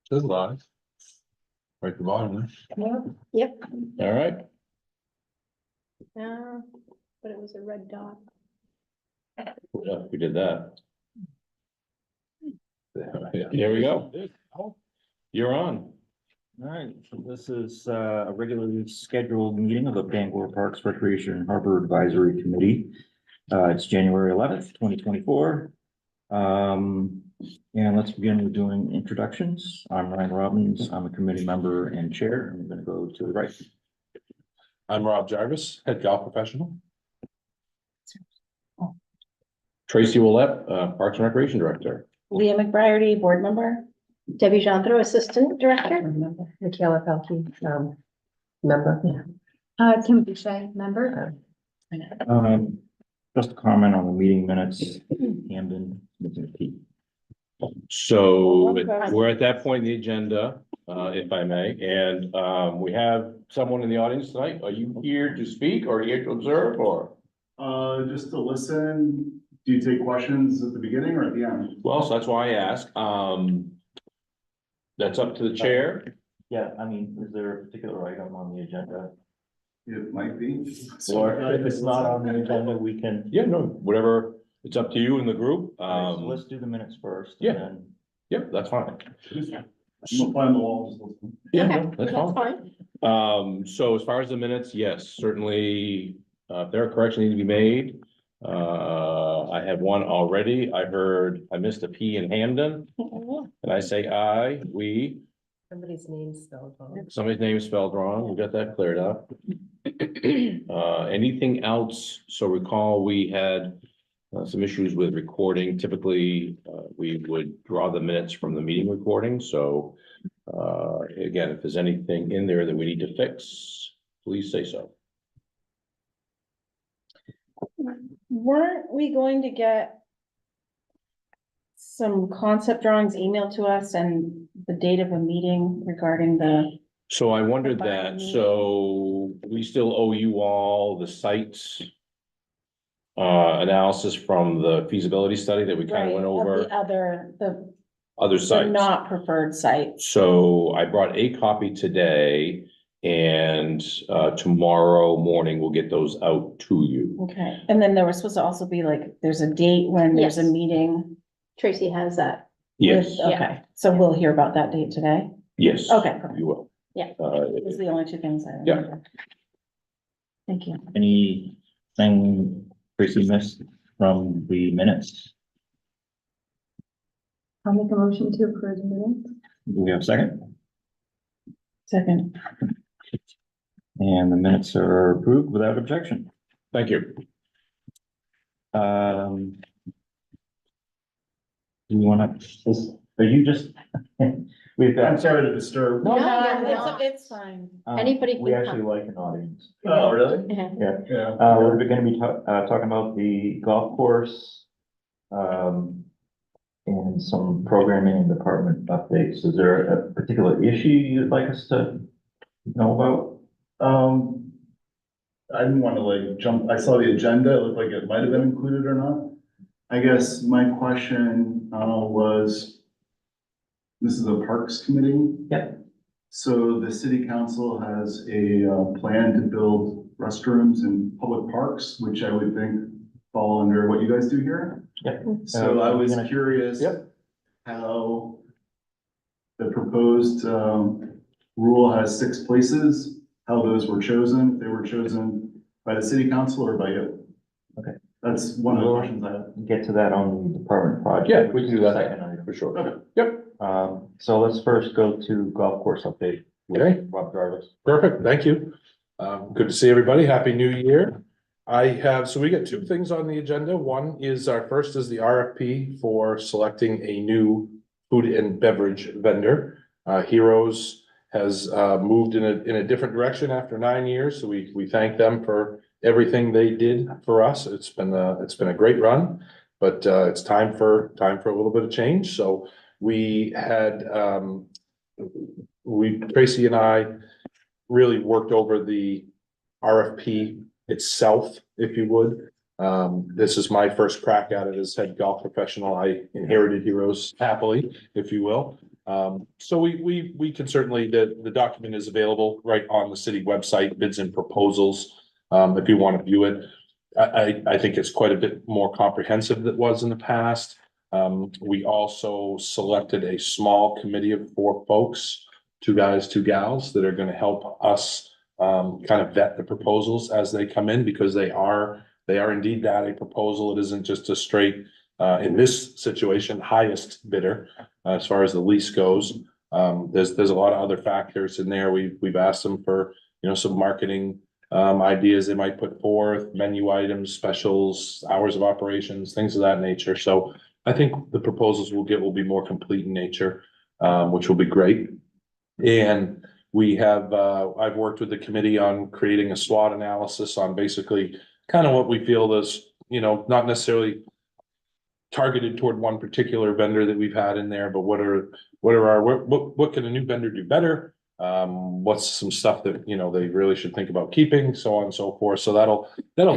Says live. Right at the bottom. Yep, All right. but it was a red dot. Yeah, we did that. Here we go. You're on. All right, so this is a regularly scheduled meeting of the Bangor Parks Recreation and Harbor Advisory Committee. It's January 11th, 2024. And let's begin with doing introductions. I'm Ryan Robbins. I'm a committee member and chair. I'm going to go to the right. I'm Rob Jarvis, head golf professional. Tracy Willett, Parks and Recreation Director. Leah McBriarty, board member. Debbie Janthro, assistant director. Michaela Pelkey, member. Kim Boucher, member. Just a comment on the meeting minutes. Camden, Mr. Pete. So Okay. we're at that point in the agenda, if I may, and we have someone in the audience tonight. Are you here to speak or here to observe or? Just to listen. Do you take questions at the beginning or at the end? Well, so that's why I ask. That's up to the chair. Yeah, I mean, is there a particular item on the agenda? It might be. Or if it's not on the agenda, we can. Yeah, no, whatever. It's up to you and the group. So let's do the minutes first. yeah. And then Yep, that's fine. I'm fly on the wall, just listen. Yeah, Okay, no, that's fine. So as far as the minutes, yes, certainly, if there are corrections need to be made. I have one already. I missed a P in Hamden, and I say I, we, Somebody's name spelled wrong. somebody's name is spelled wrong. We got that cleared up. Anything else? So recall, we had some issues with recording. Typically, we would draw the minutes from the meeting recording. So, again, if there's anything in there that we need to fix, please say so. Weren't we going to get some concept drawings emailed to us and the date of a meeting regarding the, So I wondered that, so we still owe you all the sites analysis from the feasibility study that we kind right, of went of over, the other, other the sites. not preferred sites? So I brought a copy today, and tomorrow morning we'll get those out to you. Okay, and then there was supposed to also be like, there's a date when there's a Yes. meeting. Tracy has that. Yes, with- Okay, so we'll hear about that date today. yes. Okay, perfect. You will. Yeah. Uh, Those are the only two things I Yeah. remember. Thank you. anything Tracy missed from the minutes? I'll make a motion to approve the minutes. Do we have a second? Second. And the minutes are approved without objection. Thank you. Do you want to, are you just? We've I'm got. sorry to disturb. No, It's fine. Anybody We can actually like an audience. Oh, really? Yeah. Yeah. We're gonna be talking about the golf course. And some programming and department updates. Is there a particular issue you'd like us to know about? I didn't want to like jump, I saw the agenda, it looked like it might have been included or not. I guess my question, was, this is a Parks Committee? Yep. So the city council has a, plan to build restrooms in public parks, which I would think fall under what you guys do here. Yep. So I was Gonna- curious. Yep. How the proposed, rule has 6 places, how those were chosen, if they were chosen by the city council or by you. Okay. That's one of the questions I have. Get to that on the department project. Yeah, we can do that. Second item. For sure. Okay. Yep. So let's first go to golf course update. Okay. Rob Jarvis. Perfect, thank you. Good to see everybody. Happy New Year. So we got 2 things on the agenda. One is our first is the RFP for selecting a new food and beverage vendor. Heroes has moved in a different direction after 9 years, so we thank them for everything they did for us. It's been a great run, but it's time for a little bit of change. So we had Tracy and I really worked over the RFP itself, if you would. This is my first crack at it as head golf professional. I inherited Heroes happily, if you will. So we can certainly, the document is available right on the city website, bids and proposals. If you want to view it. I think it's quite a bit more comprehensive than it was in the past. We also selected a small committee of 4 folks, 2 guys, 2 gals, that are gonna help us kind of vet the proposals as they come in, because they are indeed that, a proposal. It isn't just a straight, in this situation, highest bidder, as far as the lease goes. There's a lot of other factors in there. We've asked them for, some marketing ideas they might put forth, menu items, specials, hours of operations, things of that nature. So I think the proposals we'll get will be more complete in nature, which will be great. And we have, I've worked with the committee on creating a SWOT analysis on basically kind of what we feel is, not necessarily targeted toward one particular vendor that we've had in there, but what can a new vendor do better? What's some stuff that, they really should think about keeping, so on and so forth. So that'll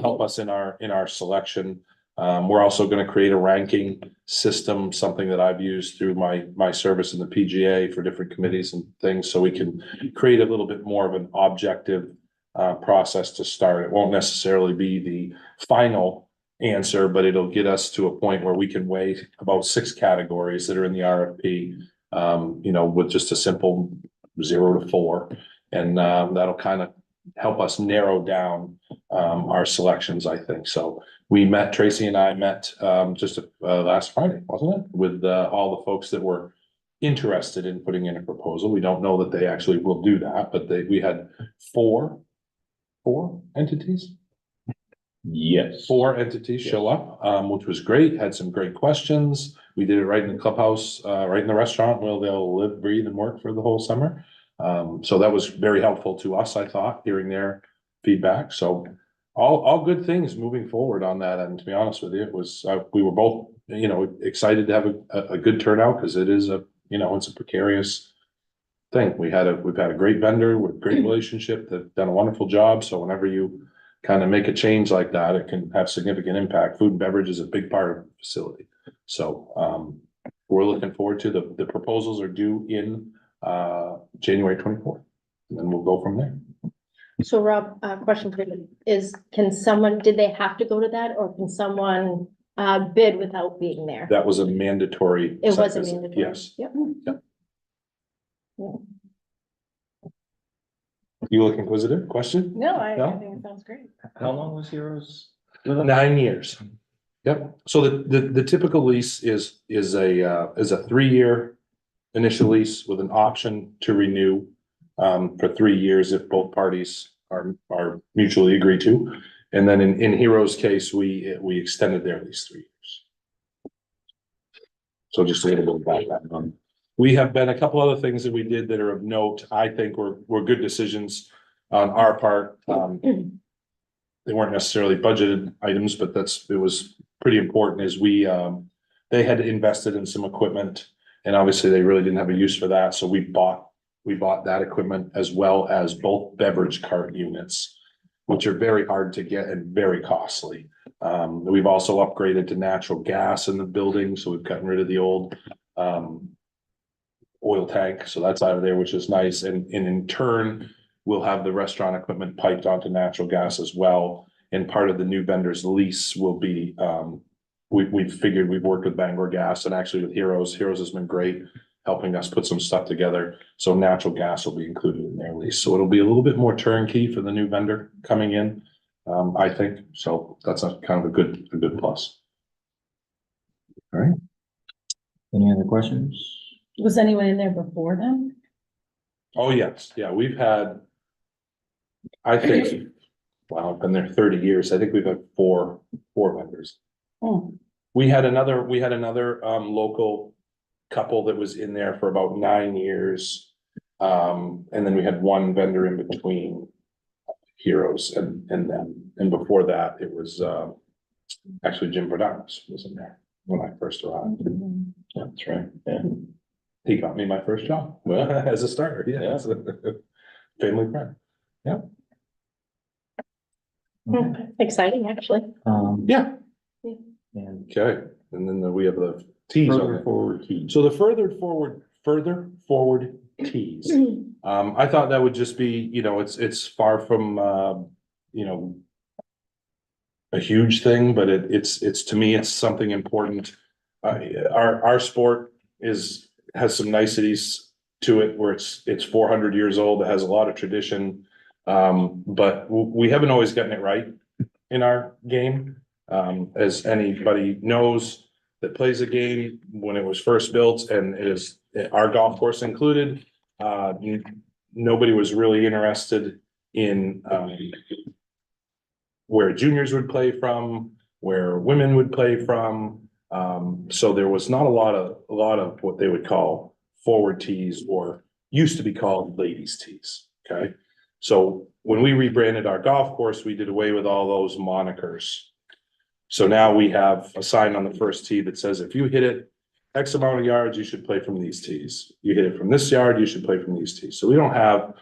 help us in our selection. We're also going to create a ranking system, something that I've used through my service in the PGA for different committees and things, so we can create a little bit more of an objective process to start. It won't necessarily be the final answer, but it'll get us to a point where we can weigh about 6 categories that are in the RFP, with just a simple 0 to 4. And that'll kind of help us narrow down our selections, I think. So Tracy and I met just last Friday, wasn't it? With all the folks that were interested in putting in a proposal. We don't know that they actually will do that, but we had four entities. Yes. 4 entities show up, which was great, had some great questions. We did it right in the clubhouse, right in the restaurant where they'll live, breathe, and work for the whole summer. So that was very helpful to us, I thought, hearing their feedback. So all good things moving forward on that. And to be honest with you, it was, we were both, excited to have a good turnout, because it is it's a precarious thing. We've had a great vendor with great relationship that done a wonderful job. So whenever you kind of make a change like that, it can have significant impact. Food and beverage is a big part of the facility. So we're looking forward to the proposals are due in January 24th, and then we'll go from there. So Rob, question for you is, did they have to go to that, or can someone bid without being there? That was a mandatory. It site was a visit, mandatory. Yes. Yep. You look inquisitive? Question? No, I No? think it sounds great. How long was Heroes? 9 years. Yep. So the typical lease is a 3-year initial lease with an option to renew for 3 years if both parties are mutually agreed to. And then in Heroes' case, we extended their lease 3 years. So just a little bit about that. We have been a couple other things that we did that are of note. I think were good decisions on our part. They weren't necessarily budgeted items, but it was pretty important. As they had invested in some equipment, and obviously they really didn't have a use for that. So we bought that equipment, as well as both beverage cart units, which are very hard to get and very costly. We've also upgraded to natural gas in the building, so we've gotten rid of the old oil tank, so that's out of there, which is nice. And in turn, we'll have the restaurant equipment piped onto natural gas as well. And part of the new vendor's lease will be, we've worked with Bangor Gas, and actually with Heroes. Heroes has been great helping us put some stuff together. So natural gas will be included in their lease. So it'll be a little bit more turnkey for the new vendor coming in, I think. So that's a kind of a good plus. All right. Any other questions? Was anyone in there before them? Oh, yes. Yeah, we've had, I think, wow, I've been there 30 years. I think we've had four vendors. Oh, We had another local couple that was in there for about 9 years. And then we had one vendor in between Heroes and them. And before that, it was actually Jim Verdanis was in there when I first arrived. mhm. That's right. Yeah. He got me my first job, well, as a starter, yeah. it's a Family friend. Exciting, actually. Yeah. And Okay, and then we have the tees on further it. forward key. So the further forward tees. I thought that would just be, it's far from, you know, a huge thing, but it's, to me, it's something important. Our sport has some niceties to it where it's 400 years old. It has a lot of tradition. But we haven't always gotten it right in our game. As anybody knows that plays a game, when it was first built and it is our golf course included, nobody was really interested in, where juniors would play from, where women would play from. So there was not a lot of what they would call forward tees, or used to be called ladies tees, okay? So when we rebranded our golf course, we did away with all those monikers. So now we have a sign on the first tee that says, if you hit it X amount of yards, you should play from these tees. You hit it from this yard, you should play from these tees. So we don't have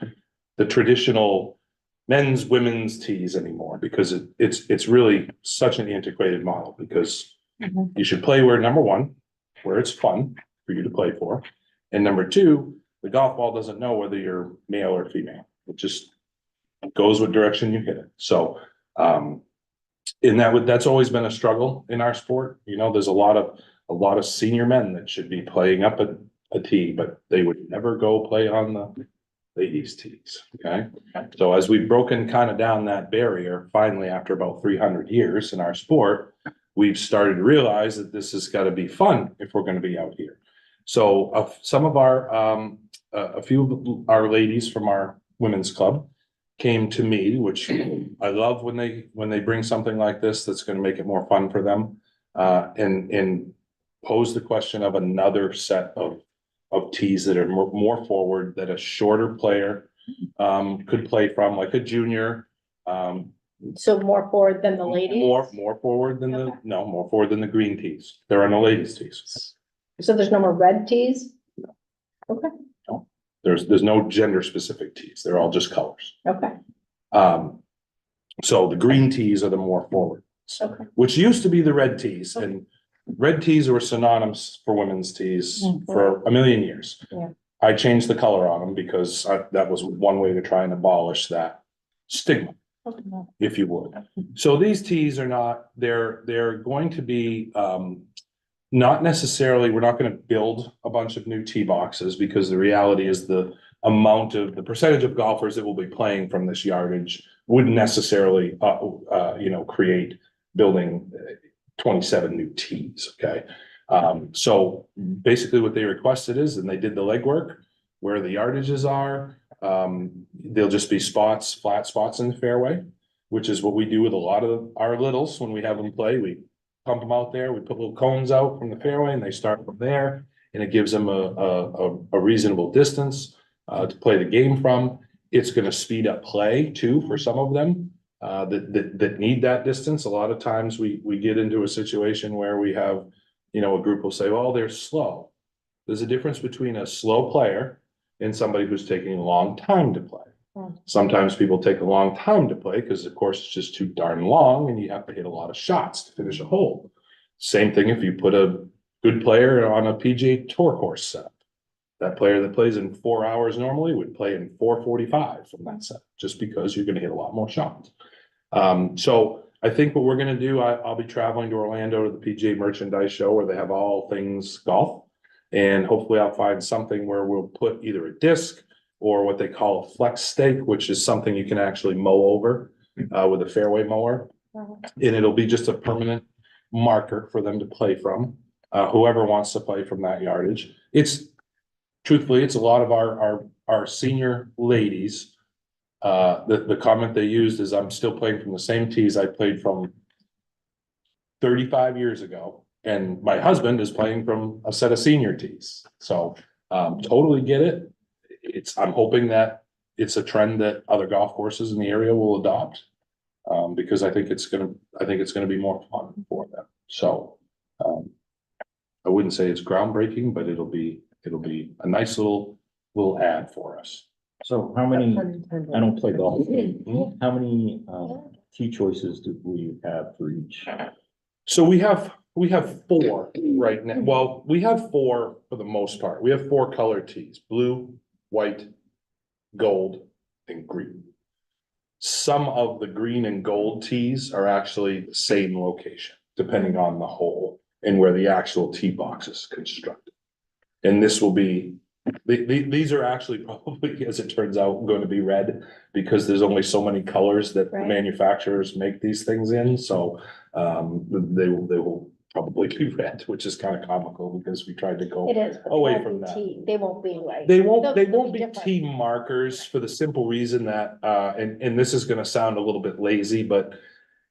the traditional men's, women's tees anymore, because it's really such an antiquated model, because Mhm. you should play where, number one, where it's fun for you to play for. And number two, the golf ball doesn't know whether you're male or female. It just goes what direction you hit it. So, and that's always been a struggle in our sport. There's a lot of senior men that should be playing up a tee, but they would never go play on the ladies tees, okay? So as we've broken kind of down that barrier, finally, after about 300 years in our sport, we've started to realize that this has got to be fun if we're going to be out here. So some of a few of our ladies from our women's club came to me, which I love when they bring something like this that's going to make it more fun for them, and pose the question of another set of tees that are more forward, that a shorter player could play from, like a junior. So more forward than the ladies? More forward than Okay. more forward than the green tees. There are no ladies tees. So there's no more red tees? Okay, There's no gender specific tees. They're all just colors. okay, So the green tees are the more forward, okay. which used to be the red tees, and red tees were synonymous for women's tees for a million years. Yeah. I changed the color on them because that was one way to try and abolish that stigma, Okay. if you would. So these tees are not, they're going to be, not necessarily, we're not gonna build a bunch of new tee boxes, because the reality is the percentage of golfers that will be playing from this yardage wouldn't necessarily, create building 27 new tees, okay? So basically what they requested is, and they did the legwork, where the yardages are, they'll just be flat spots in the fairway, which is what we do with a lot of our littles when we have them play. We pump them out there, we put little cones out from the fairway, and they start from there, and it gives them a reasonable distance to play the game from. It's gonna speed up play too for some of them that need that distance. A lot of times we get into a situation where we have, a group will say, well, they're slow. There's a difference between a slow player and somebody who's taking a long time to play. Sometimes people take a long time to play because the course is just too darn long and you have to hit a lot of shots to finish a hole. Same thing if you put a good player on a PGA Tour course setup. That player that plays in 4 hours normally would play in 4:45 from that set, just because you're gonna hit a lot more shots. So I think what we're gonna do, I'll be traveling to Orlando to the PGA Merchandise Show, where they have all things golf. And hopefully I'll find something where we'll put either a disc or what they call a flex stake, which is something you can actually mow over with a fairway mower. And it'll be just a permanent marker for them to play from, whoever wants to play from that yardage. Truthfully, it's a lot of our senior ladies. The comment they used is, I'm still playing from the same tees I played from 35 years ago. And my husband is playing from a set of senior tees. So totally get it. I'm hoping that it's a trend that other golf courses in the area will adopt. Because I think it's gonna be more fun for them. So I wouldn't say it's groundbreaking, but it'll be it'll be a nice little ad for us. So how many, I don't play golf. Mhm. How many, tee choices do we have for each? So we have four right now. Well, we have four for the most part. We have four color tees, blue, white, gold, and green. Some of the green and gold tees are actually the same location, depending on the hole and where the actual tee box is constructed. And this will be, these are actually probably, as it turns out, going to be red because there's only so many colors that the Right. manufacturers make these things in, so they will probably be red, which is kind of comical because we tried to go. It is. But Away they won't from be that. tea. They won't be like. They won't they'll be different. team markers for the simple reason that, and this is gonna sound a little bit lazy, but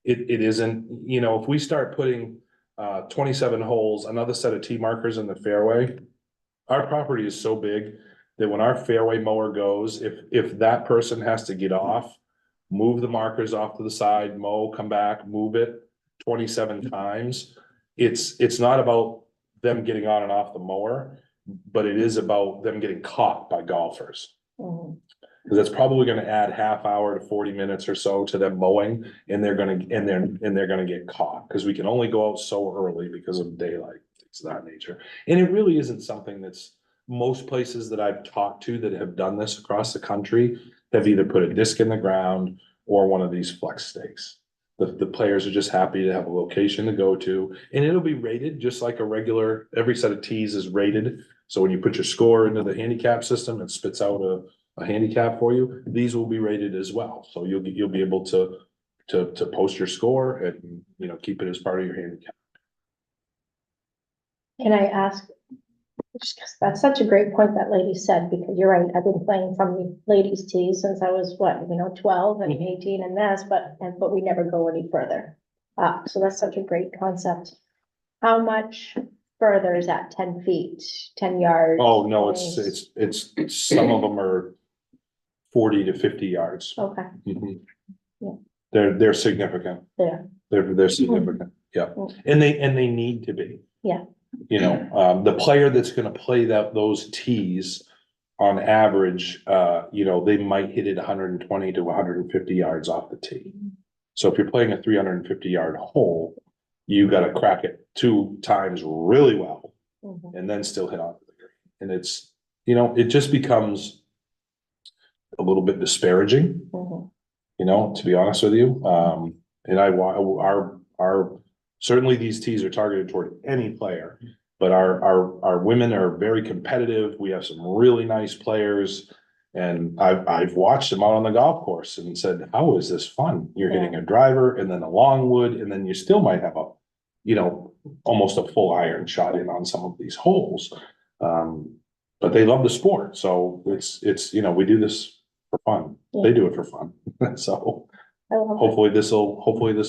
it isn't, you know, if we start putting 27 holes, another set of tee markers in the fairway, our property is so big that when our fairway mower goes, if that person has to get off, move the markers off to the side, mow, come back, move it 27 times, it's not about them getting on and off the mower, but it is about them getting caught by golfers. Mhm. Cause that's probably gonna add half hour to 40 minutes or so to them mowing, and they're gonna get caught, cause we can only go out so early because of daylight, things of that nature. And it really isn't something that's, most places that I've talked to that have done this across the country have either put a disc in the ground or one of these flex stakes. The players are just happy to have a location to go to, and it'll be rated just like a regular, every set of tees is rated. So when you put your score into the handicap system, it spits out a handicap for you. These will be rated as well. So you'll be able to post your score and, you know, keep it as part of your handicap. Can I ask? Just 'cause that's such a great point that lady said, because you're right, I've been playing from the ladies tee since I was, what, 12 and Mhm. 18 and this, but we never go any further. So that's such a great concept. How much further is that? 10 feet, 10 yards? Oh, no, 20? it's, some of them are 40 to 50 yards. Okay, Mhm. Yeah. They're significant. there, They're significant, yeah, Mm. and they need to be. Yeah. You know, the player that's gonna play those tees, on average, they might hit it 120 to 150 yards off the tee. So if you're playing a 350-yard hole, you gotta crack it 2 times really well Mhm. and then still hit onto the green. And it's, it just becomes a little bit disparaging, Mhm. to be honest with you. And our certainly these tees are targeted toward any player, but our women are very competitive. We have some really nice players. And I've watched them out on the golf course and said, how is this fun? You're hitting a driver and then a long wood, and then you still might have almost a full iron shot in on some of these holes. But they love the sport. So it's, we do this for fun. They do it for fun. So I love it. hopefully this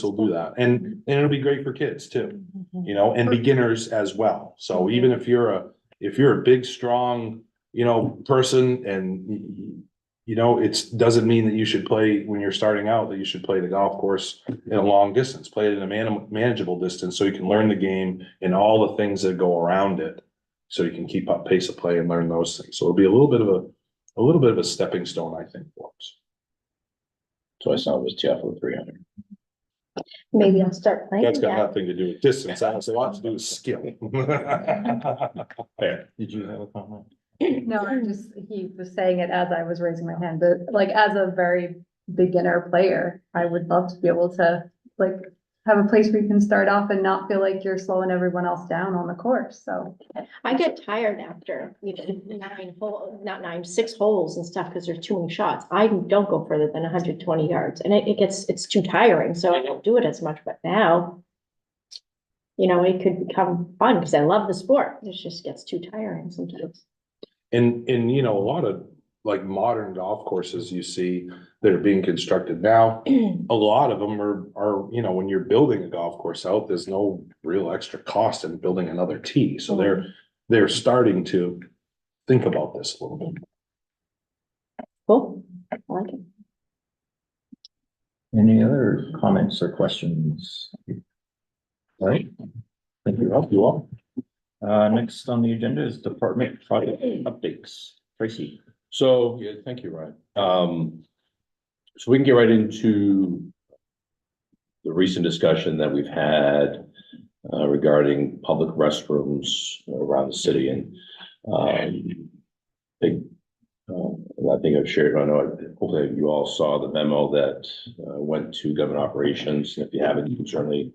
will do that. And it'll be great for kids too, Mhm. and beginners as well. So even if you're a big, strong, person and doesn't mean that you should play when you're starting out, that you should play the golf course in a long distance, play it in a manageable distance so you can learn the game and all the things that go around it. So you can keep up pace of play and learn those things. So it'll be a little bit of a stepping stone, I think, for us. So I saw it was Jeff with 300. Maybe I'll start playing. That's got again. nothing to do with distance. That has a lot to do with skill. Fair. Did you have a comment? No, he was saying it as I was raising my hand, but like as a very beginner player, I would love to be able to like have a place where you can start off and not feel like you're slowing everyone else down on the course, so. I get tired after, 6 holes and stuff, because there's too many shots. I don't go further than 120 yards, and it's too tiring, so I don't do it as much, but now, it could become fun, because I love the sport. It just gets too tiring sometimes. And a lot of like modern golf courses you see that are being constructed now, a lot of them are, when you're building a golf course out, there's no real extra cost in building another tee. So they're starting to think about this a little bit. Cool, I like it. Any other comments or questions? All right. Thank you. You all. Next on the agenda is department project updates. Tracy. So, yeah, thank you, Ryan. So we can get right into the recent discussion that we've had regarding public restrooms around the city and big, I think I've shared, I know, hopefully you all saw the memo that went to government operations. If you haven't, you can certainly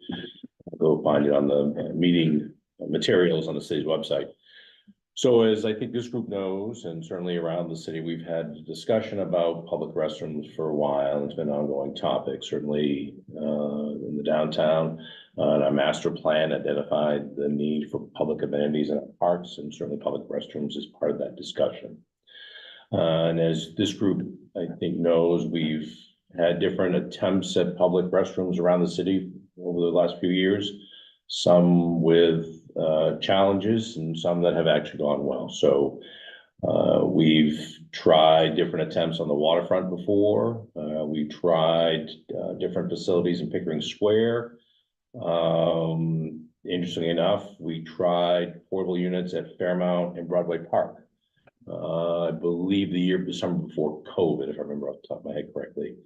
go find it on the meeting materials on the city's website. So as I think this group knows, and certainly around the city, we've had a discussion about public restrooms for a while. It's been an ongoing topic, certainly in the downtown. And our master plan identified the need for public amenities in our parks, and certainly public restrooms is part of that discussion. And as this group, I think, knows, we've had different attempts at public restrooms around the city over the last few years, some with challenges and some that have actually gone well. So we've tried different attempts on the waterfront before. We tried different facilities in Pickering Square. Interestingly enough, we tried portable units at Fairmount and Broadway Park. I believe the year December before COVID, if I remember off the top of my head correctly.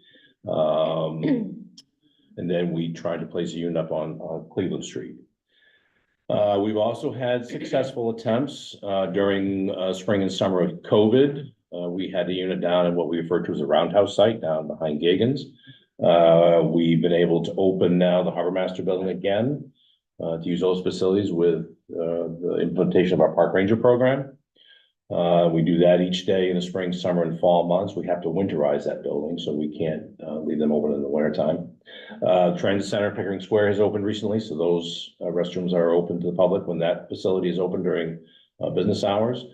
And then we tried to place a unit up on Cleveland Street. We've also had successful attempts during spring and summer of COVID. We had a unit down in what we refer to as a roundhouse site down behind Gagan's. We've been able to open now the Harbor Master Building again to use those facilities with the implementation of our Park Ranger program. We do that each day in the spring, summer, and fall months. We have to winterize that building, so we can't leave them open in the wintertime. Transit Center Pickering Square has opened recently, so those restrooms are open to the public when that facility is open during business hours.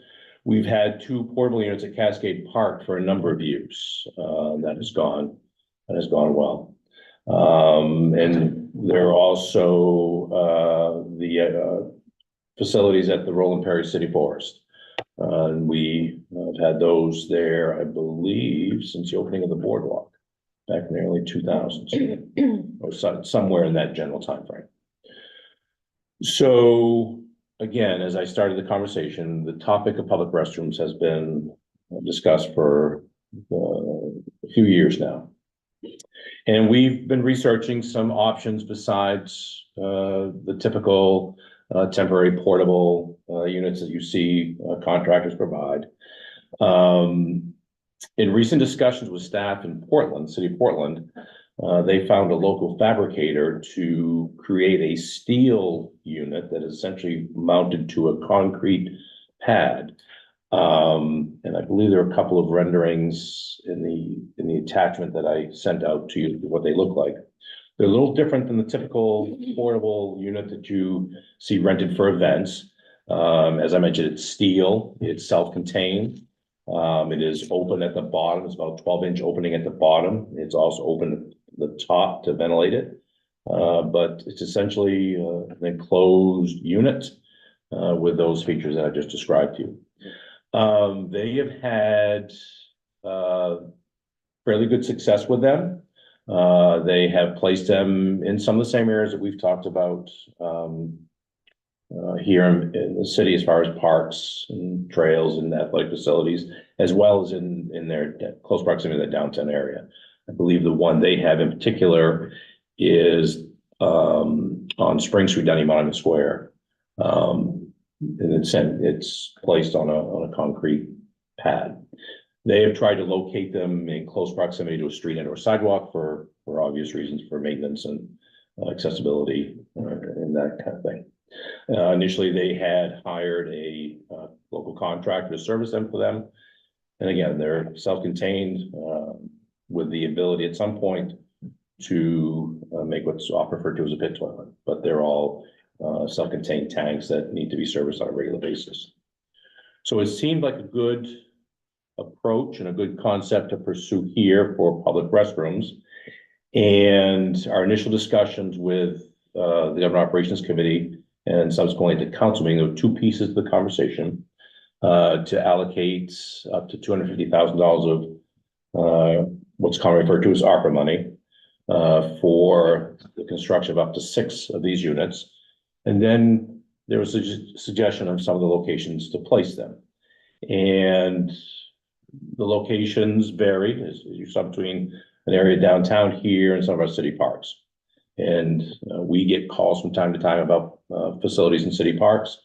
We've had 2 portable units at Cascade Park for a number of years. That has gone well. And there are also the facilities at the Roland Perry City Forest. And we have had those there, I believe, since the opening of the boardwalk back in the early 2000s, or somewhere in that general timeframe. So again, as I started the conversation, the topic of public restrooms has been discussed for a few years now. And we've been researching some options besides the typical temporary portable units that you see contractors provide. In recent discussions with staff in Portland, City of Portland, they found a local fabricator to create a steel unit that is essentially mounted to a concrete pad. And I believe there are a couple of renderings in the attachment that I sent out to you, what they look like. They're a little different than the typical portable unit that you see rented for events. As I mentioned, it's steel, it's self-contained. It is open at the bottom. It's about 12-inch opening at the bottom. It's also open at the top to ventilate it. But it's essentially an enclosed unit with those features that I just described to you. They have had fairly good success with them. They have placed them in some of the same areas that we've talked about here in the city, as far as parks and trails and athletic facilities, as well as in their close proximity to the downtown area. I believe the one they have in particular is on Spring Street down in Monument Square. And it's placed on a concrete pad. They have tried to locate them in close proximity to a street and or sidewalk for obvious reasons, for maintenance and accessibility and that kind of thing. Initially, they had hired a local contractor to service them for them. And again, they're self-contained with the ability at some point to make what's often referred to as a pit toilet, but they're all self-contained tanks that need to be serviced on a regular basis. So it seemed like a good approach and a good concept to pursue here for public restrooms. And our initial discussions with the Government Operations Committee and subsequently the council meeting, there were 2 pieces of the conversation to allocate up to $250,000 of what's commonly referred to as ARPA money for the construction of up to 6 of these units. And then there was a suggestion of some of the locations to place them. And the locations varied, as you saw, between an area downtown here and some of our city parks. And we get calls from time to time about facilities in city parks.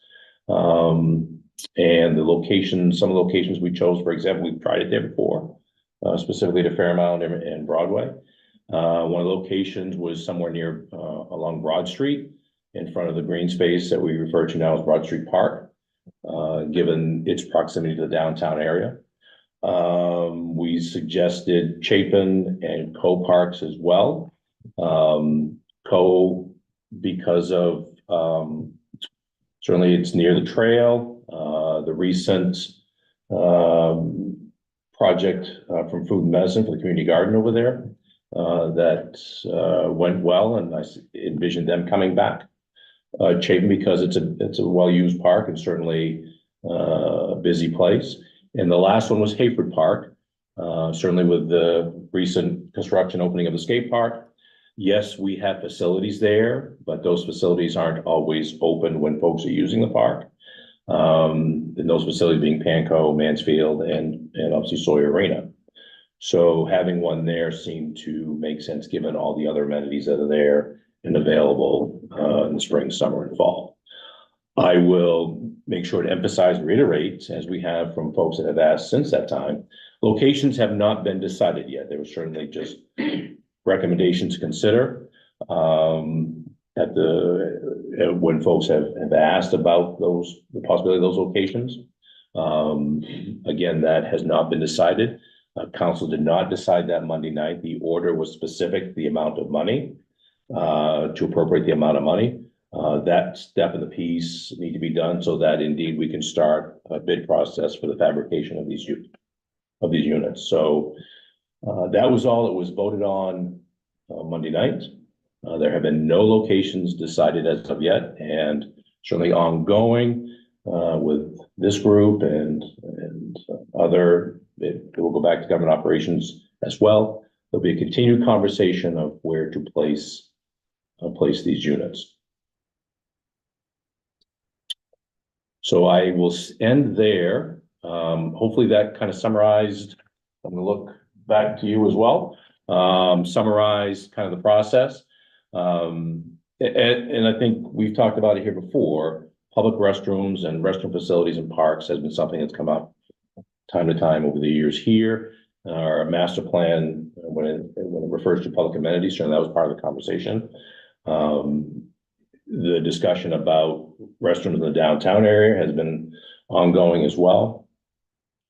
And the locations, some of the locations we chose, for example, we've tried it there before, specifically to Fairmount and Broadway. One of the locations was somewhere near along Broad Street, in front of the green space that we refer to now as Broad Street Park, given its proximity to the downtown area. We suggested Chapin and Co Parks as well. Co, because of certainly it's near the trail. The recent project from Food and Medicine for the community garden over there that went well, and I envisioned them coming back. Chapin, because it's a well-used park and certainly a busy place. And the last one was Hayford Park, certainly with the recent construction opening of the skate park. Yes, we have facilities there, but those facilities aren't always open when folks are using the park. And those facilities being Panko, Mansfield, and obviously Sawyer Arena. So having one there seemed to make sense given all the other amenities that are there and available in the spring, summer, and fall. I will make sure to emphasize, reiterate, as we have from folks that have asked since that time, locations have not been decided yet. There was certainly just recommendations to consider when folks have asked about the possibility of those locations. Again, that has not been decided. Council did not decide that Monday night. The order was specific, the amount of money, to appropriate the amount of money. That step of the piece need to be done so that indeed we can start a bid process for the fabrication of these units. So that was all that was voted on Monday night. There have been no locations decided as of yet, and certainly ongoing with this group and other. It will go back to government operations as well. There'll be a continued conversation of where to place these units. So I will end there. Hopefully that kind of summarized. I'm going to look back to you as well. Summarize kind of the process. And I think we've talked about it here before. Public restrooms and restroom facilities in parks has been something that's come up time to time over the years here. Our master plan, when it refers to public amenities, certainly that was part of the conversation. The discussion about restrooms in the downtown area has been ongoing as well.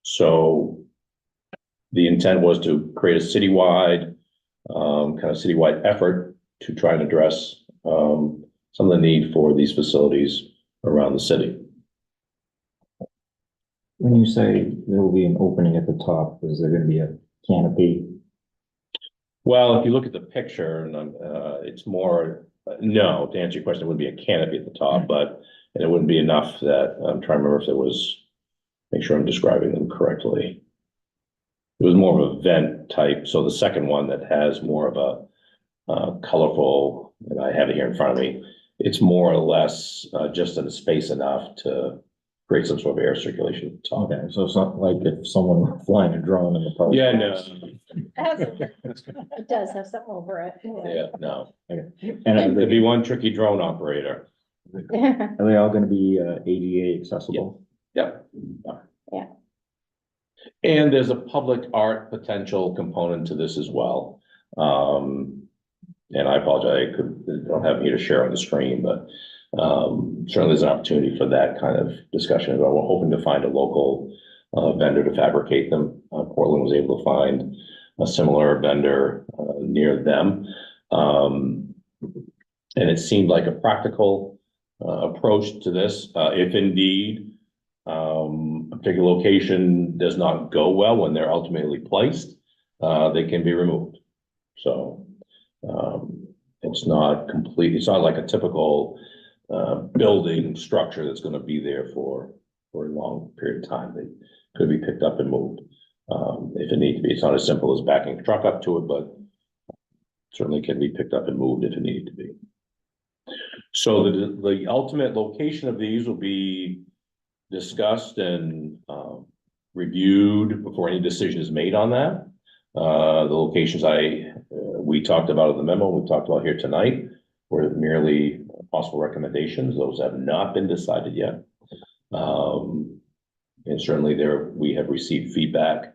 So the intent was to create a citywide, kind of citywide effort to try and address some of the need for these facilities around the city. When you say there will be an opening at the top, is there going to be a canopy? Well, if you look at the picture, and it's more, no, to answer your question, it would be a canopy at the top, but and it wouldn't be enough that I'm trying to remember if there was, make sure I'm describing them correctly. It was more of a vent type. So the second one that has more of a colorful, and I have it here in front of me, it's more or less just in a space enough to create some sort of air circulation at the top. Okay, so it's not like if someone were flying a drone in the park. Yeah, no, It does have something over it. yeah, no. And There'd be one tricky drone operator. are they all going to be ADA accessible? Yep. Yeah. And there's a public art potential component to this as well. And I apologize, don't have it here to share on the screen, but certainly there's an opportunity for that kind of discussion as well. We're hoping to find a local vendor to fabricate them. Portland was able to find a similar vendor near them. And it seemed like a practical approach to this. If indeed a particular location does not go well when they're ultimately placed, they can be removed. So it's not complete. It's not like a typical building structure that's going to be there for a long period of time. They could be picked up and moved if it needs to be. It's not as simple as backing a truck up to it, but certainly can be picked up and moved if it needed to be. So the ultimate location of these will be discussed and reviewed before any decision is made on that. The locations we talked about in the memo, we talked about here tonight, were merely possible recommendations. Those have not been decided yet. And certainly we have received feedback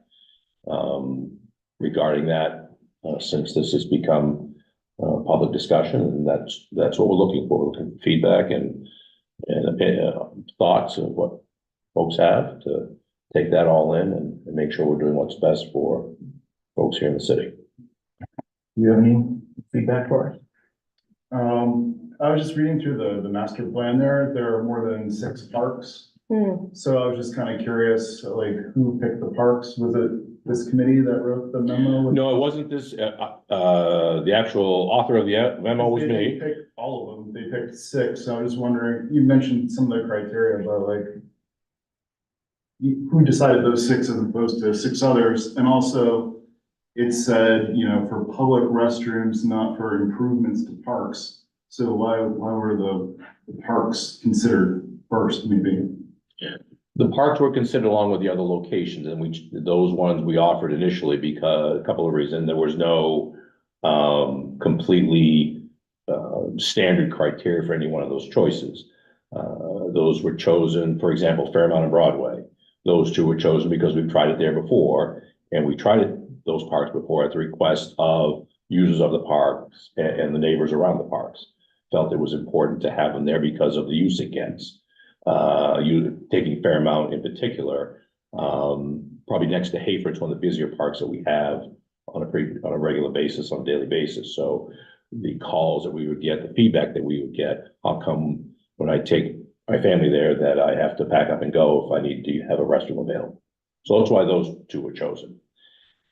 regarding that since this has become public discussion, and that's what we're looking for. We're looking for feedback and thoughts of what folks have to take that all in and make sure we're doing what's best for folks here in the city. You have any feedback for us? I was just reading through the master plan there are more than 6 parks. So I was just kind of curious, like, who picked the parks? Was it this committee that wrote the memo? No, it wasn't this, the actual author of the memo was They me. didn't pick all of them, they picked 6, so I was just wondering, you mentioned some of the criteria, but like, who decided those 6 as opposed to 6 others? And also, it said, for public restrooms, not for improvements to parks. So why were the parks considered first, maybe? The parks were considered along with the other locations, and those ones we offered initially because a couple of reasons. There was no completely standard criteria for any one of those choices. Those were chosen, for example, Fairmount and Broadway. Those 2 were chosen because we've tried it there before, and we tried those parks before at the request of users of the parks and the neighbors around the parks. Felt it was important to have them there because of the use it gets. Taking Fairmount in particular, probably next to Hafer, it's one of the busier parks that we have on a regular basis, on a daily basis. So the calls that we would get, the feedback that we would get, how come when I take my family there that I have to pack up and go if I need to have a restroom available? So that's why those 2 were chosen.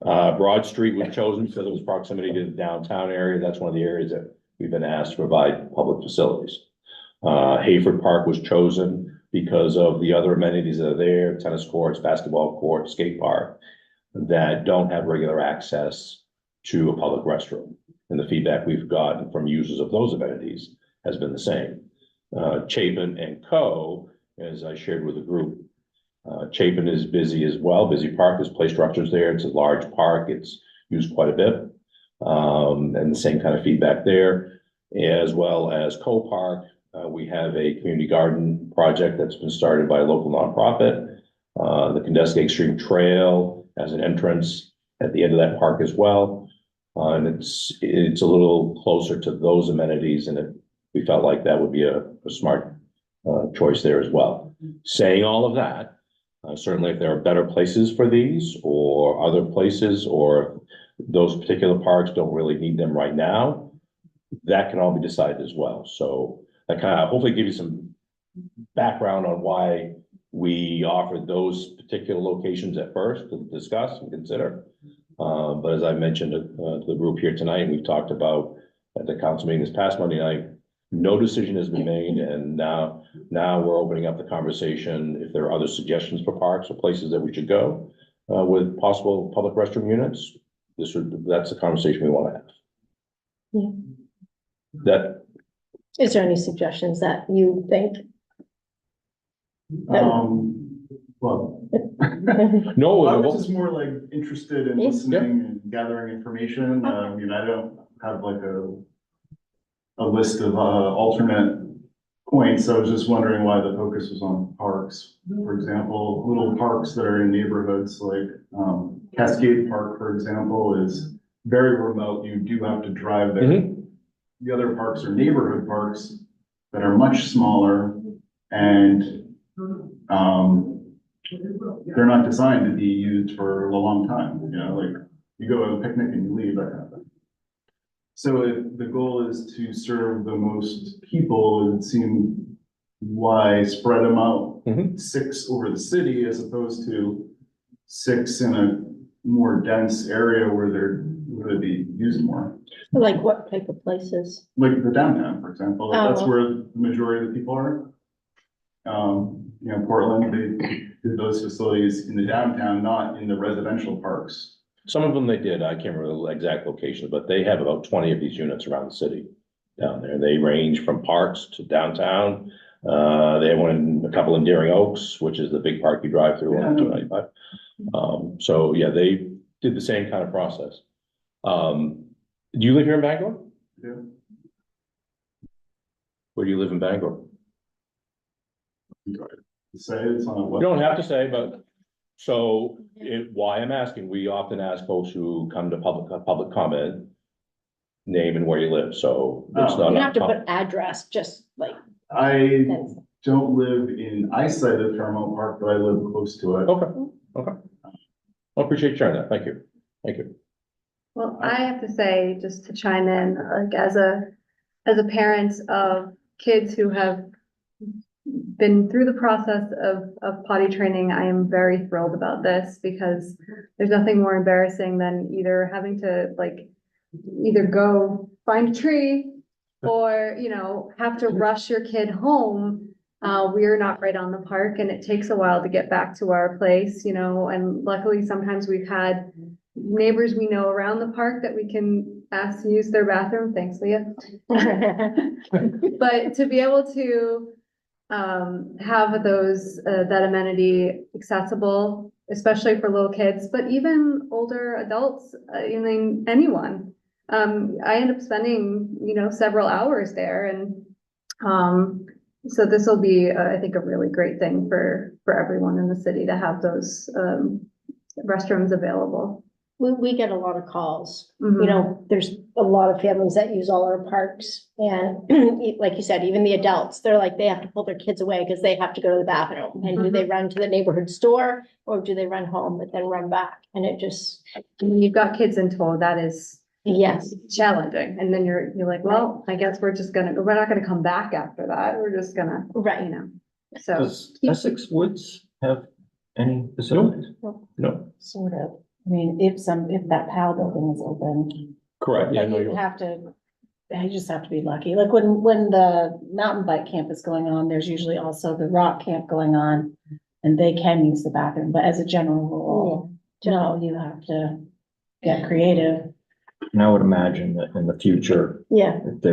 Broad Street was chosen because it was proximity to the downtown area. That's one of the areas that we've been asked to provide public facilities. Hayford Park was chosen because of the other amenities that are there, tennis courts, basketball court, skate park, that don't have regular access to a public restroom. And the feedback we've gotten from users of those amenities has been the same. Chapin and Co., as I shared with the group, Chapin is busy as well. Busy Park, there's play structures there. It's a large park. It's used quite a bit. And the same kind of feedback there, as well as Co Park. We have a community garden project that's been started by a local nonprofit. The Condescake Stream Trail has an entrance at the end of that park as well. And it's a little closer to those amenities, and we felt like that would be a smart choice there as well. Saying all of that, certainly if there are better places for these or other places, or those particular parks don't really need them right now, that can all be decided as well. So that kind of hopefully give you some background on why we offered those particular locations at first to discuss and consider. But as I mentioned to the group here tonight, we've talked about at the council meeting this past Monday night, no decision has been made, and now we're opening up the conversation. If there are other suggestions for parks or places that we should go with possible public restroom units, that's the conversation we want to have. Yeah. Is there any suggestions that you think? Well, No, I was just more like interested in Yeah. listening and gathering information. I don't have like a list of alternate points. I was just wondering why the focus was on parks. For example, little parks that are in neighborhoods like Cascade Park, for example, is very remote. You do have to drive there. Mhm. The other parks are neighborhood parks that are much smaller, and they're not designed to be used for a long time, like you go to a picnic and you leave, that kind of thing. So if the goal is to serve the most people, it would seem why spread them out 6 over the city as opposed to 6 in a more dense area where they'd be used more. Like what type of places? Like the downtown, for example, like that's Oh. where the majority of the people are. Portland, they did those facilities in the downtown, not in the residential parks. Some of them they did. I can't remember the exact location, but they have about 20 of these units around the city down there. They range from parks to downtown. They have a couple in Deering Oaks, which is the big park you drive through on 295. So yeah, they did the same kind of process. Do you live here in Bangor? Yeah. Where do you live in Bangor? Say it's on a You what? don't have to say, but, so, why I'm asking, we often ask folks who come to public comment, name and where you live, so it's Oh. not. You don't have to put address, just like, I that's- don't live in eyesight of Fairmount Park, but I live close to it. Okay. I appreciate you sharing that, thank you, thank you. Well, I have to say, just to chime in, like as a parent of kids who have been through the process of potty training, I am very thrilled about this because there's nothing more embarrassing than either having to either go find a tree or, have to rush your kid home. We're not right on the park and it takes a while to get back to our place, and luckily sometimes we've had neighbors we know around the park that we can ask to use their bathroom. Thanks, Leah. But to be able to have that amenity accessible, especially for little kids, but even older adults, anyone. I end up spending, several hours there and, so this will be, I think, a really great thing for everyone in the city to have those, restrooms available. we get a lot of calls. Mhm. There's a lot of families that use all our parks and like you said, even the adults, they're like, they have to pull their kids away because they have to go to the bathroom. And do they run to the neighborhood store or do they run home but then run back? And it just, When you've got kids in tow, that is yes, challenging. And then you're like, well, I guess we're not gonna come back after that. We're just gonna, right. so. Does Essex Woods have any facilities? No, Sort of. I mean, if that PAL building is open, correct, yeah, but no, you you're, have to, you just have to be lucky. Like when the mountain bike camp is going on, there's usually also the rock camp going on. And they can use the bathroom, but as a general rule, no, you have to get creative. And I would imagine that in the future, Yeah, if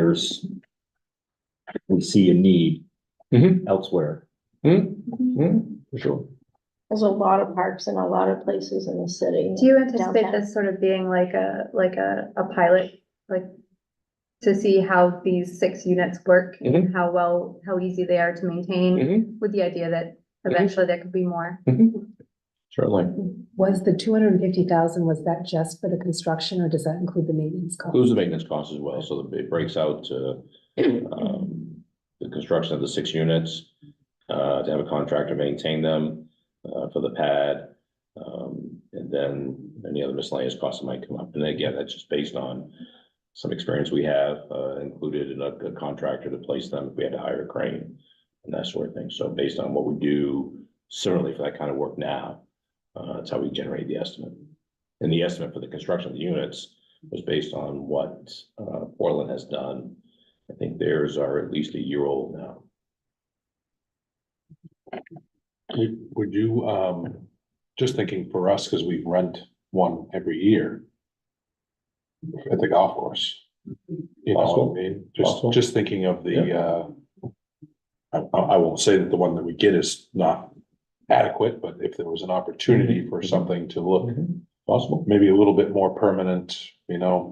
we see a need elsewhere. for sure. there's a lot of parks and a lot of places in the city. Do you anticipate downtown. this sort of being like a pilot, to see how these 6 units work and how easy they are to maintain with the idea that eventually there could be more? Certainly, Was the 250,000, was that just for the construction or does that include the maintenance cost? includes the maintenance costs as well, so it breaks out to, the construction of the 6 units, to have a contractor maintain them, for the pad, and then any other miscellaneous costs that might come up. And again, that's just based on some experience we have, included in a contractor to place them if we had to hire a crane and that sort of thing. So based on what we do, certainly for that kind of work now, that's how we generate the estimate. And the estimate for the construction of the units was based on what, Portland has done. I think theirs are at least a year old now. Would you, just thinking for us, because we rent one every year at the golf course. You know what I mean? Possible. Just thinking of the, I won't say that the one that we get is not adequate, but if there was an opportunity for something to look Possible. maybe a little bit more permanent, Yeah.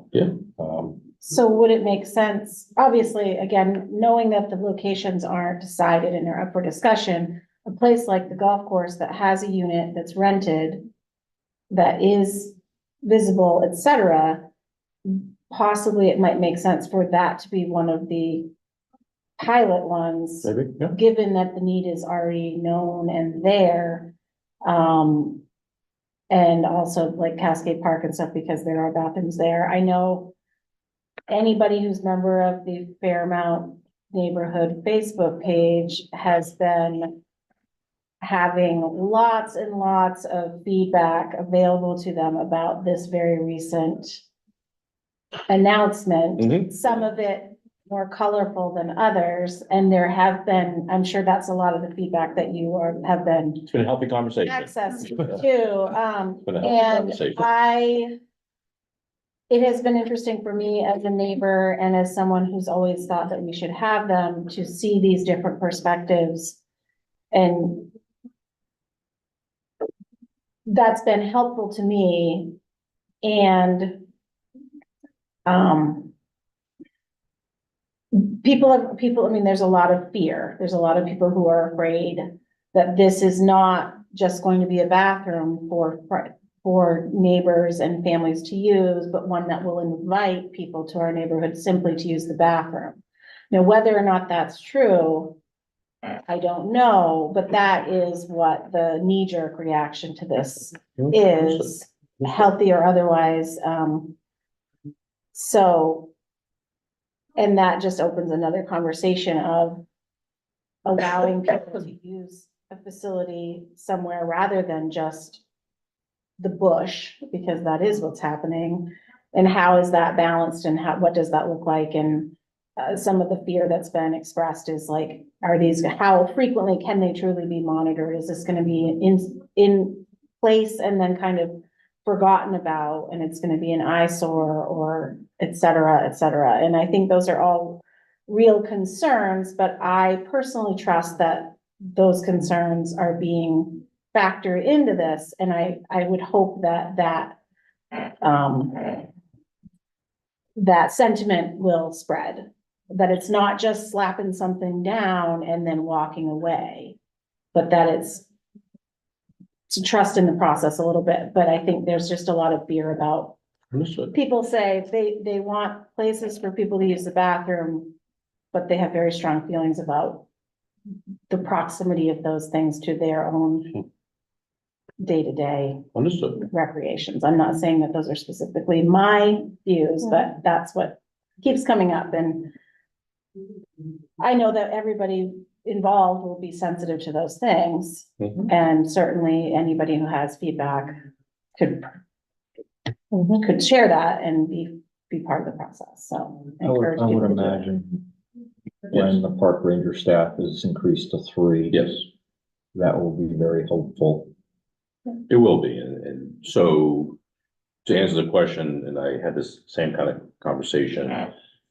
So would it make sense, obviously, again, knowing that the locations aren't decided and are up for discussion, a place like the golf course that has a unit that's rented, that is visible, et cetera, possibly it might make sense for that to be one of the pilot ones, Maybe, yeah. given that the need is already known and there. And also like Cascade Park and stuff, because there are bathrooms there. I know anybody who's member of the Fairmount Neighborhood Facebook page has been having lots and lots of feedback available to them about this very recent announcement. Mhm. Some of it more colorful than others, and there have been, I'm sure that's a lot of the feedback that have been It's been a healthy conversation. access to, Been a healthy and conversation. it has been interesting for me as a neighbor and as someone who's always thought that we should have them to see these different perspectives. And that's been helpful to me. And people, I mean, there's a lot of fear. There's a lot of people who are afraid that this is not just going to be a bathroom for neighbors and families to use, but one that will invite people to our neighborhood simply to use the bathroom. Now, whether or not that's true, I don't know, but that is what the knee-jerk reaction to this is, healthy or otherwise. So, and that just opens another conversation of allowing people to use a facility somewhere rather than just the bush, because that is what's happening. And how is that balanced and what does that look like? And some of the fear that's been expressed is like, how frequently can they truly be monitored? Is this gonna be in place and then kind of forgotten about, and it's gonna be an eyesore, or et cetera, et cetera? And I think those are all real concerns, but I personally trust that those concerns are being factored into this, and I would hope that sentiment will spread, that it's not just slapping something down and then walking away, but that it's to trust in the process a little bit. But I think there's just a lot of fear about, Understood. people say they want places for people to use the bathroom, but they have very strong feelings about the proximity of those things to their own day-to-day Understood. recreations. I'm not saying that those are specifically my views, but that's what keeps coming up. And I know that everybody involved will be sensitive to those things. Mhm. And certainly anybody who has feedback could share that and be part of the process. So. I would encourage people to do it. imagine when the park ranger staff is increased to 3. Yes, That will be very helpful. it will be. And so to answer the question, and I had this same kind of conversation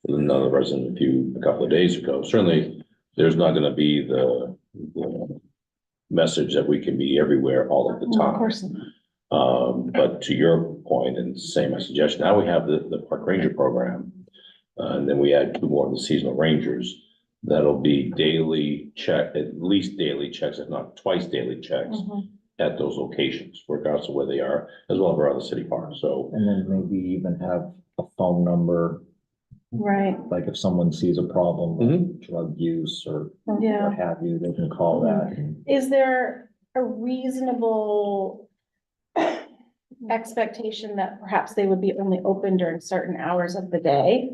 with another resident a couple of days ago. Certainly, there's not gonna be the message that we can be everywhere all of the Well, time. Of course not. But to your point, and same my suggestion, now we have the park ranger program. And then we add 2 more of the seasonal rangers. That'll be at least daily checks, if not twice daily checks Mhm. at those locations, regardless of where they are, as well as our other city parks. So, And then maybe even have a phone number, Right, like if someone sees a problem with drug use or yeah. what have you, they can call that. Is there a reasonable expectation that perhaps they would be only open during certain hours of the day?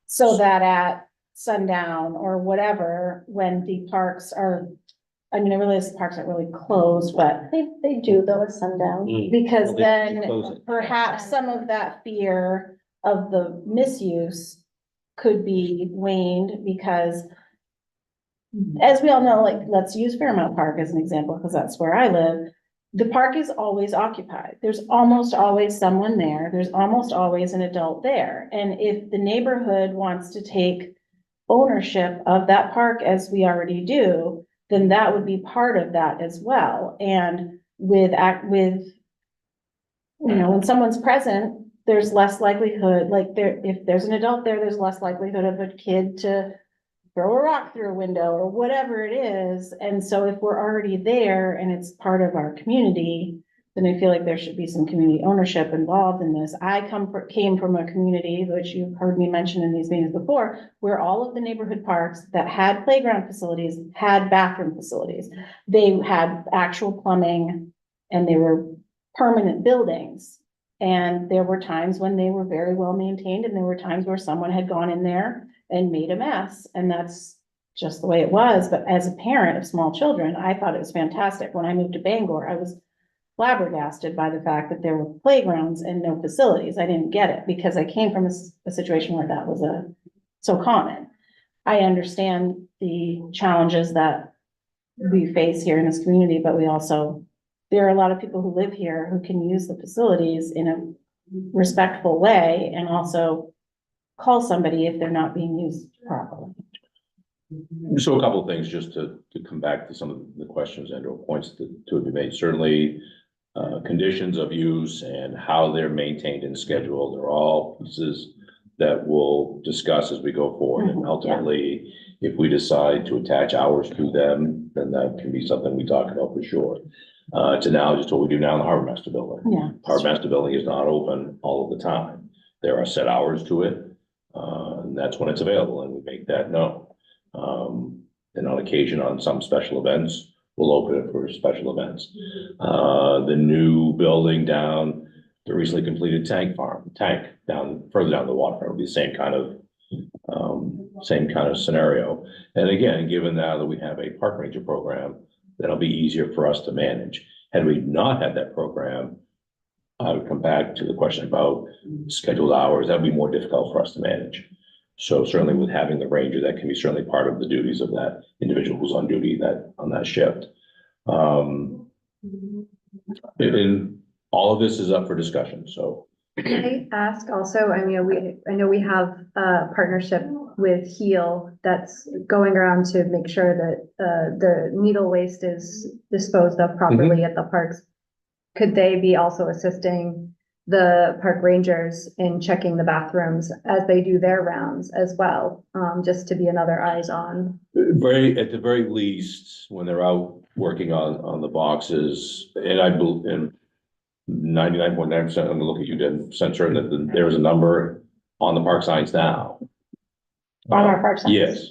So that at sundown or whatever, when the parks are, I mean, I realize the parks aren't really closed, but They do though at sundown. because Well, they close then it. perhaps some of that fear of the misuse could be waned, because as we all know, like, let's use Fairmount Park as an example, because that's where I live. The park is always occupied. There's almost always someone there. There's almost always an adult there. And if the neighborhood wants to take ownership of that park, as we already do, then that would be part of that as well. And with, when someone's present, there's less likelihood, if there's an adult there, there's less likelihood of a kid to throw a rock through a window or whatever it is. And so if we're already there and it's part of our community, then I feel like there should be some community ownership involved in this. I came from a community, which you've heard me mention in these meetings before, where all of the neighborhood parks that had playground facilities had bathroom facilities. They had actual plumbing and they were permanent buildings. And there were times when they were very well maintained, and there were times where someone had gone in there and made a mess, and that's just the way it was. But as a parent of small children, I thought it was fantastic. When I moved to Bangor, I was flabbergasted by the fact that there were playgrounds and no facilities. I didn't get it because I came from a situation where that was so common. I understand the challenges that we face here in this community, but there are a lot of people who live here who can use the facilities in a respectful way and also call somebody if they're not being used properly. So a couple of things just to come back to some of the questions and or points to be made. Certainly, conditions of use and how they're maintained and scheduled are all pieces that we'll discuss as we go forward. And ultimately, if we decide to attach hours to them, then that can be something we talk about for sure. To now, just what we do now in the Harbor Master Building. Yeah. Harbor Master Building is not open all of the time. There are set hours to it, and that's when it's available, and we make that known. And on occasion, on some special events, we'll open it for special events. The new building down, the recently completed tank down, further down the waterfront will be the same kind of scenario. And again, given now that we have a park ranger program, that'll be easier for us to manage. Had we not had that program, I would come back to the question about scheduled hours. That'd be more difficult for us to manage. So certainly with having the ranger, that can be certainly part of the duties of that individual who's on duty on that shift. And all of this is up for discussion, so. Can I ask also, I know we have a partnership with Heal that's going around to make sure that the needle waste is disposed of properly at the parks. Could they be also assisting the park rangers in checking the bathrooms as they do their rounds as well? Just to be another eyes on. At the very least, when they're out working on the boxes, and I believe in 99.9%, I'm gonna look at you, Dan, certain that there is a number on the park signs now. On our park signs? Yes.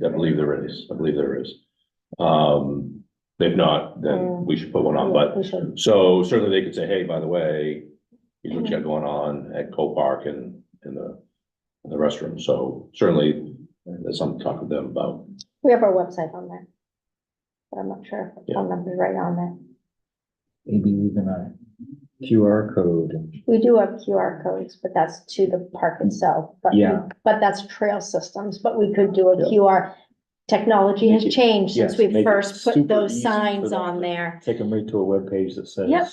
I believe there is. If not, then we should put one on, but We should. so certainly they could say, hey, by the way, here's what you got going on at Co-Park and in the restroom. So certainly there's something to talk with them about. We have our website on there. But I'm not sure if the phone number is right on there. Maybe even a QR code. We do have QR codes, but that's to the park itself, but, Yeah. but that's trail systems, but we could do a QR. Technology has Make it- changed since yes, we make it first put super those easy for signs them on to there. Take them right to a webpage that says. Yep.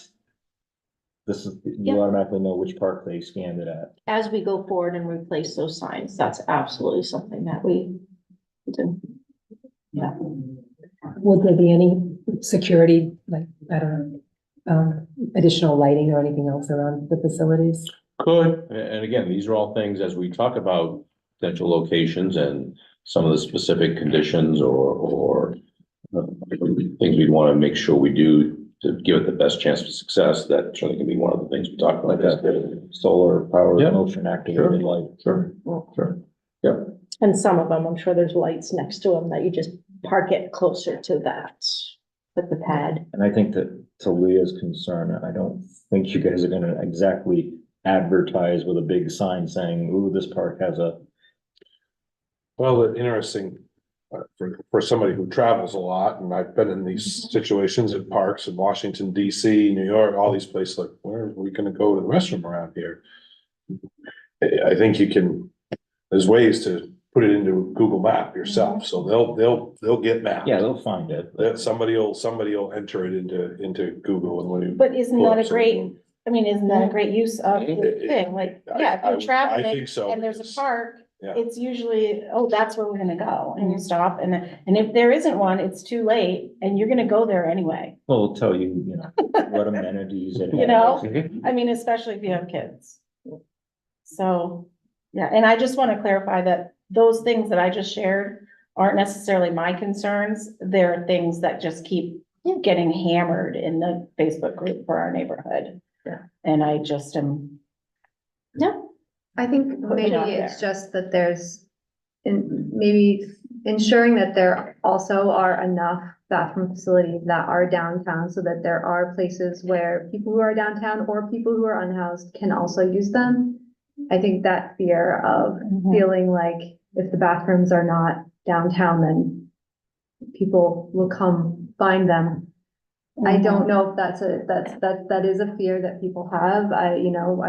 This is, Yep. you automatically know which park they scanned it at. As we go forward and replace those signs, that's absolutely something that we do. Yeah. Would there be any security, like, I don't know, additional lighting or anything else around the facilities? Could, and again, these are all things as we talk about potential locations and some of the specific conditions or things we'd want to make sure we do to give it the best chance of success. That certainly can be one of the things we talk about. Like that solar powered Yeah. motion activated light. Sure. And some of them, I'm sure there's lights next to them that you just park it closer to that with the pad. And I think that to Leah's concern, I don't think you guys are gonna exactly advertise with a big sign saying, ooh, this park has a. Well, the interesting, for somebody who travels a lot, and I've been in these situations at parks in Washington DC, New York, all these places, like, where are we gonna go to the restroom around here? I think there's ways to put it into Google Map yourself, so they'll get maps. Yeah, they'll find it. That somebody will enter it into Google and when you. But isn't pull that up a great, something- I mean, isn't that a great use of the thing? Like, yeah, if I you're traveling think so, and there's a because- park, yeah. it's usually, oh, that's where we're gonna go, and you stop, and if there isn't one, it's too late, and you're gonna go there anyway, Well, it'll tell you, you know, what amenities it has. you know? Mhm. I mean, especially if you have kids. So, yeah, and I just wanna clarify that those things that I just shared aren't necessarily my concerns, they're things that just keep getting hammered in the Facebook group for our neighborhood. Yeah. And I just am, yeah, I think Put it maybe out it's there. just that maybe ensuring that there also are enough bathroom facilities that are downtown so that there are places where people who are downtown or people who are unhoused can also use them. I think that fear of Mhm. feeling like if the bathrooms are not downtown, then people will come find them. I don't know if that is a fear that people have. I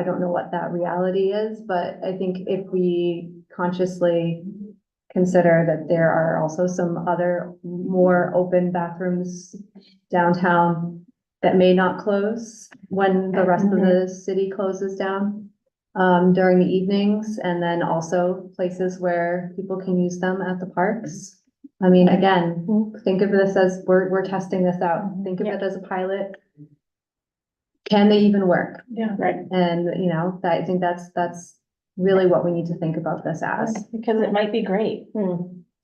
don't know what that reality is, but I think if we consciously consider that there are also some other more open bathrooms downtown, that may not close when the rest of the city closes down during the evenings, and then also places where people can use them at the parks. I mean, again, think of this as, we're testing this out. Think of it as a pilot. Can they even work? Yeah. Right. And, you know, I think that's really what we need to think about this as. Because it might be great.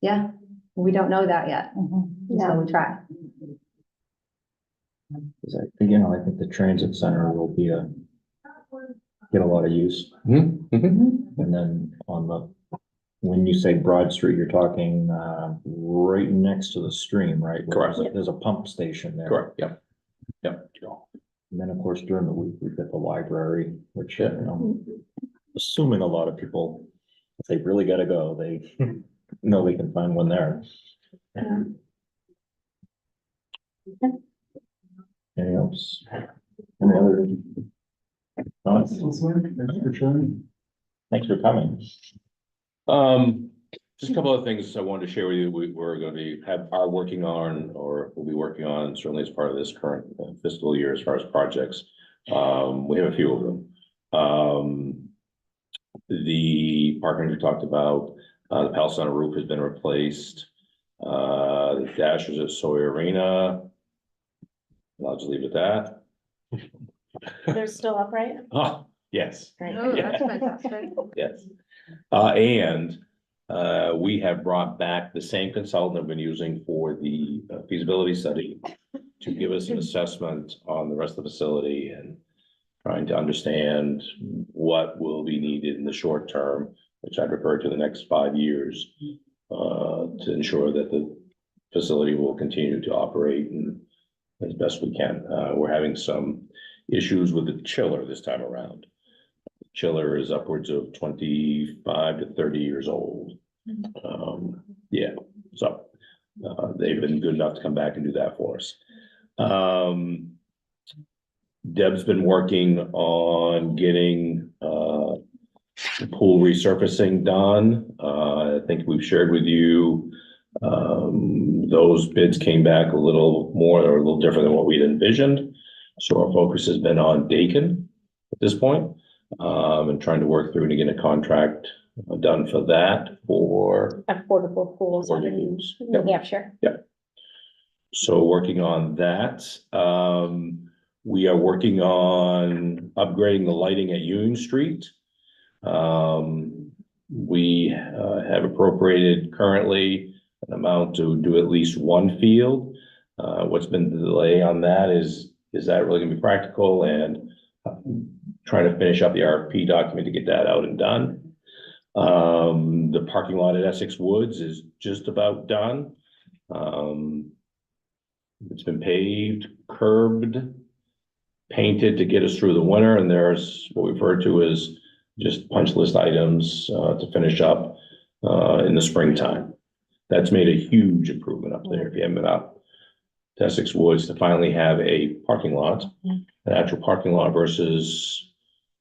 Yeah, we don't know that yet, until we try. 'Cause I think, you know, I think the transit center will be get a lot of use. Mhm, mhm. And then on when you say Broad Street, you're talking, right next to the stream, right? Where Correct. There's a pump station there. Correct, yep, yep. And then, of course, during the week, we've got the library, which, you know, assuming a lot of people, if they really gotta go, they know they can find one there. Anything else? Any other? thoughts? Thanks for coming. Just a couple of things I wanted to share with you. We're gonna are working on, or will be working on, certainly as part of this current fiscal year, as far as projects. We have a few of them. The park ranger talked about, the Pal Center roof has been replaced. The dashers at Sawyer Arena. I'll just leave it at that. They're still upright? Oh, yes. Great. Oh, that's fantastic. Yes. And we have brought back the same consultant I've been using for the feasibility study to give us an assessment on the rest of the facility and trying to understand what will be needed in the short term, which I'd refer to the next 5 years, to ensure that the facility will continue to operate and as best we can. We're having some issues with the chiller this time around. Chiller is upwards of 25 to 30 years old. Yeah, so they've been good enough to come back and do that for us. Deb's been working on getting the pool resurfacing done. I think we've shared with you, those bids came back a little more or a little different than what we'd envisioned. So our focus has been on Dakin at this point, and trying to work through to get a contract done for that for Affordable pools for in use. New Hampshire. So working on that. We are working on upgrading the lighting at Union Street. We have appropriated currently an amount to do at least one field. What's been the delay on that is that really gonna be practical, and trying to finish up the RFP document to get that out and done. The parking lot at Essex Woods is just about done. It's been paved, curbed, painted to get us through the winter, and there's what we refer to as just punch list items to finish up in the springtime. That's made a huge improvement up there. If you haven't been up to Essex Woods, to finally have a parking lot, an actual parking lot versus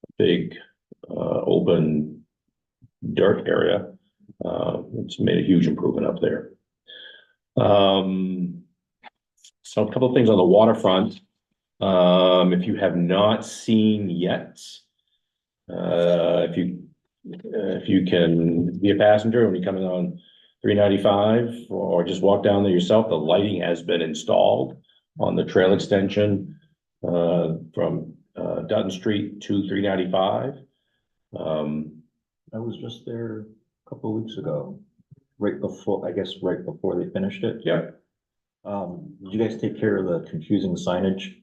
a big open dirt area. It's made a huge improvement up there. So a couple of things on the waterfront. If you have not seen yet, if you can be a passenger when you're coming on 395 or just walk down there yourself, the lighting has been installed on the trail extension from Dutton Street to 395. I was just there a couple of weeks ago, right before they finished it. Yeah. Did you guys take care of the confusing signage?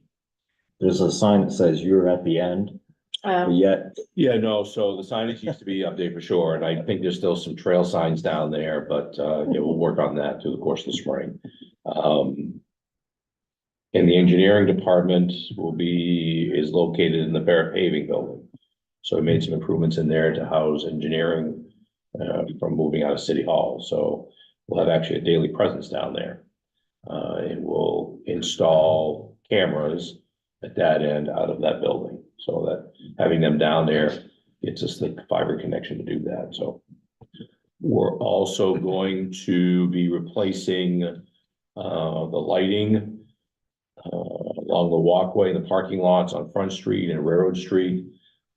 There's a sign that says you're at the end, but yet, Yeah, no, so the signage used to be up there for sure, and I think there's still some trail signs down there, but yeah, we'll work on that through the course of the spring. And the engineering department is located in the Barrett Paving Building. So we made some improvements in there to house engineering from moving out of City Hall, so we'll have actually a daily presence down there. And we'll install cameras at that end out of that building, so that having them down there gets us the fiber connection to do that. So we're also going to be replacing the lighting along the walkway, the parking lots on Front Street and Railroad Street.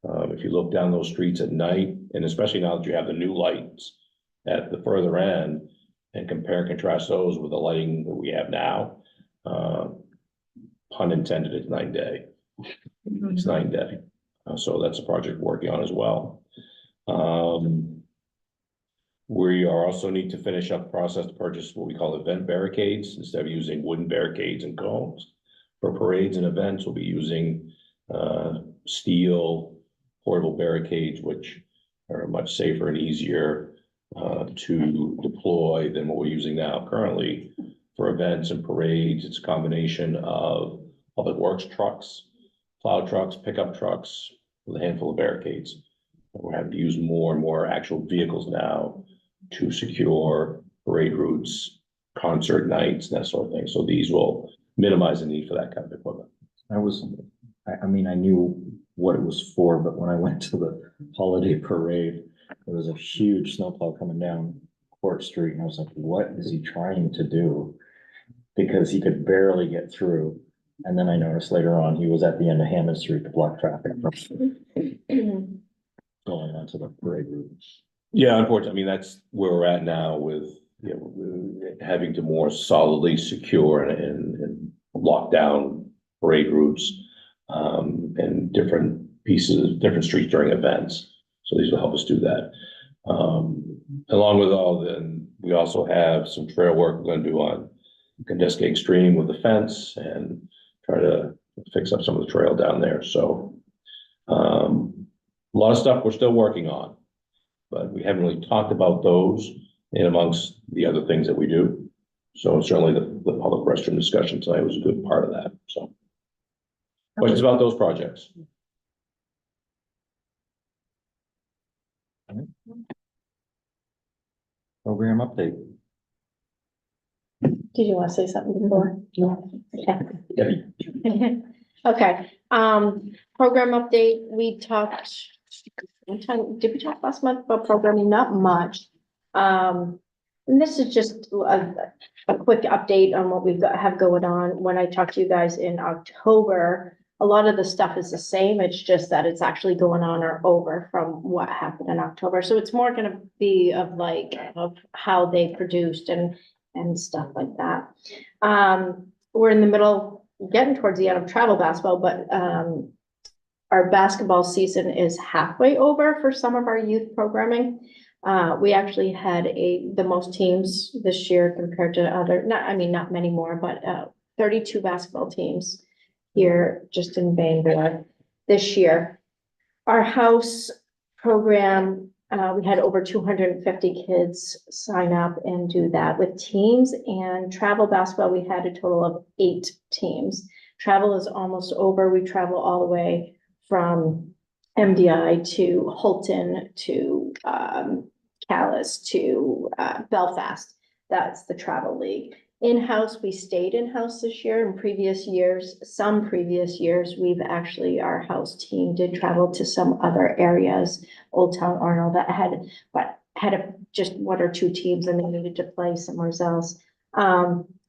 If you look down those streets at night, and especially now that you have the new lights at the further end, and compare and contrast those with the lighting that we have now, pun intended, it's night and day. It's night and day. So that's a project we're working on as well. We are also need to finish up the process to purchase what we call event barricades, instead of using wooden barricades and cones. For parades and events, we'll be using steel portable barricades, which are much safer and easier to deploy than what we're using now. Currently, for events and parades, it's a combination of public works trucks, plow trucks, pickup trucks, with a handful of barricades. We're having to use more and more actual vehicles now to secure parade routes, concert nights, and that sort of thing. So these will minimize the need for that kind of equipment. I mean, I knew what it was for, but when I went to the holiday parade, there was a huge snowplow coming down Court Street, and I was like, what is he trying to do? Because he could barely get through. And then I noticed later on, he was at the end of Hammond Street to block traffic from going onto the parade route. Yeah, unfortunately, I mean, that's where we're at now with, you know, having to more solidly secure and lock down parade routes, and different pieces, different streets during events. So these will help us do that. Along with all then, we also have some trail work we're gonna do on Condescate Stream with the fence and try to fix up some of the trail down there. So, a lot of stuff we're still working on, but we haven't really talked about those in amongst the other things that we do. So certainly the public restroom discussion tonight was a good part of that, so. Questions about those projects? Program update. Did you want to say something before? No. Okay. Okay, program update, we talked, did we talk last month about programming? Not much. And this is just a quick update on what have going on. When I talked to you guys in October, a lot of the stuff is the same. It's just that it's actually going on or over from what happened in October. So it's more gonna be of how they produced and stuff like that. We're in the middle, getting towards the end of travel basketball, but our basketball season is halfway over for some of our youth programming. We actually had the most teams this year compared to not many more, but 32 basketball teams here just in Bangor this year. Our house program, we had over 250 kids sign up and do that with teams, and travel basketball, we had a total of 8 teams. Travel is almost over. We travel all the way from MDI to Holton to Calais to Belfast. That's the travel league. In-house, we stayed in-house this year. In previous years, we've actually, our house team did travel to some other areas, Old Town Arnold, that had just 1 or 2 teams and they needed to play somewhere else.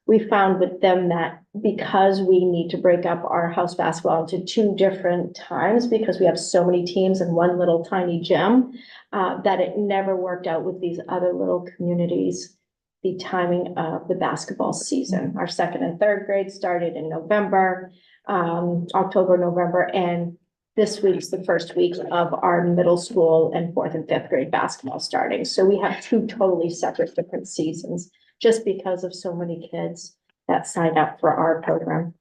We found with them that because we need to break up our house basketball into 2 different times, because we have so many teams in one little tiny gym, that it never worked out with these other little communities. The timing of the basketball season. Our 2nd and 3rd grade started in November, October, November, and this week's the first week of our middle school and 4th and 5th grade basketball starting. So we have 2 totally separate different seasons just because of so many kids that signed up for our program.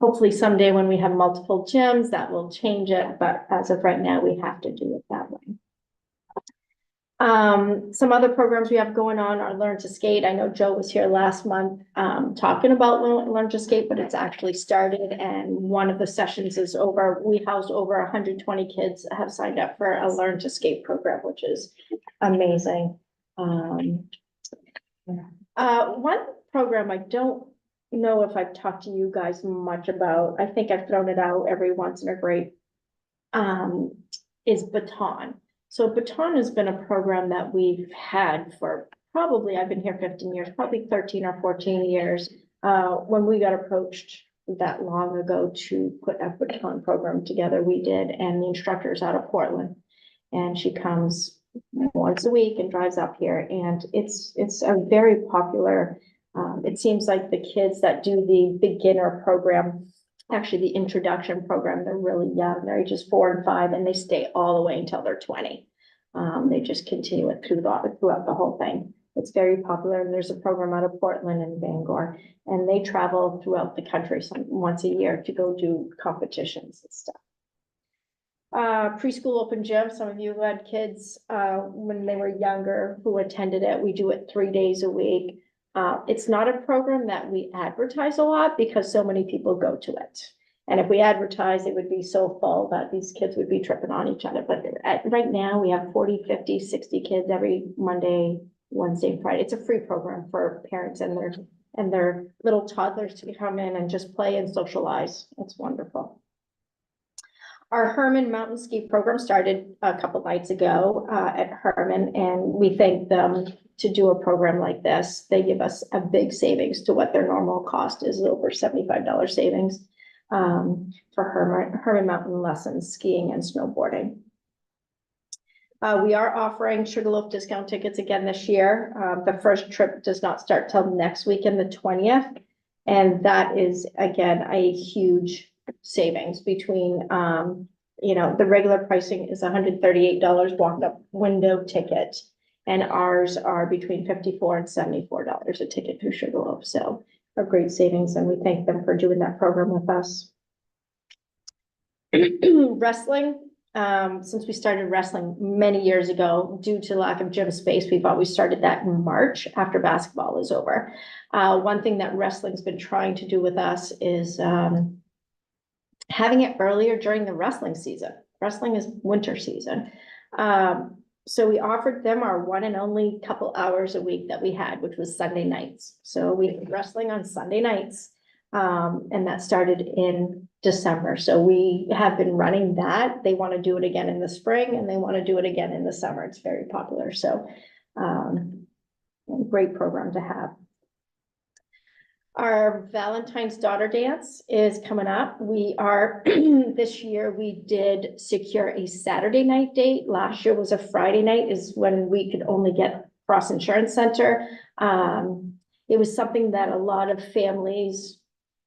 Hopefully someday when we have multiple gyms, that will change it, but as of right now, we have to do it that way. Some other programs we have going on are Learn to Skate. I know Joe was here last month, talking about Learn to Skate, but it's actually started and one of the sessions is over. We housed over 120 kids have signed up for a Learn to Skate program, which is amazing. One program I don't know if I've talked to you guys much about, I think I've thrown it out every once in a great, is Baton. So Baton has been a program that we've had for probably, I've been here 15 years, probably 13 or 14 years. When we got approached that long ago to put a baton program together. We did, and the instructor's out of Portland. And she comes once a week and drives up here, and it's a very popular, it seems like the kids that do the beginner program, actually the introduction program, they're really young, they're ages 4 and 5, and they stay all the way until they're 20. They just continue it throughout the whole thing. It's very popular, and there's a program out of Portland and Bangor, and they travel throughout the country once a year to go do competitions and stuff. Preschool open gym, some of you who had kids, when they were younger who attended it, we do it 3 days a week. It's not a program that we advertise a lot because so many people go to it. And if we advertise, it would be so full that these kids would be tripping on each other. But right now we have 40, 50, 60 kids every Monday, Wednesday, and Friday. It's a free program for parents and their little toddlers to come in and just play and socialize. It's wonderful. Our Herman Mountain Ski program started a couple nights ago at Herman, and we thank them to do a program like this. They give us a big savings to what their normal cost is, over $75 savings for Herman Mountain lessons, skiing and snowboarding. We are offering Sugarloaf discount tickets again this year. The first trip does not start till next weekend, the 20th. And that is, again, a huge savings between, the regular pricing is $138 walk-up window ticket. And ours are between $54 and $74 a ticket through Sugarloaf. So a great savings, and we thank them for doing that program with us. Wrestling, since we started wrestling many years ago, due to lack of gym space, we've always started that in March after basketball is over. One thing that wrestling's been trying to do with us is having it earlier during the wrestling season. Wrestling is winter season. So we offered them our one and only couple hours a week that we had, which was Sunday nights. So we did wrestling on Sunday nights. And that started in December. So we have been running that. They want to do it again in the spring, and they want to do it again in the summer. It's very popular. So great program to have. Our Valentine's Daughter Dance is coming up. We are, this year, we did secure a Saturday night date. Last year was a Friday night, is when we could only get Cross Insurance Center. It was something that a lot of families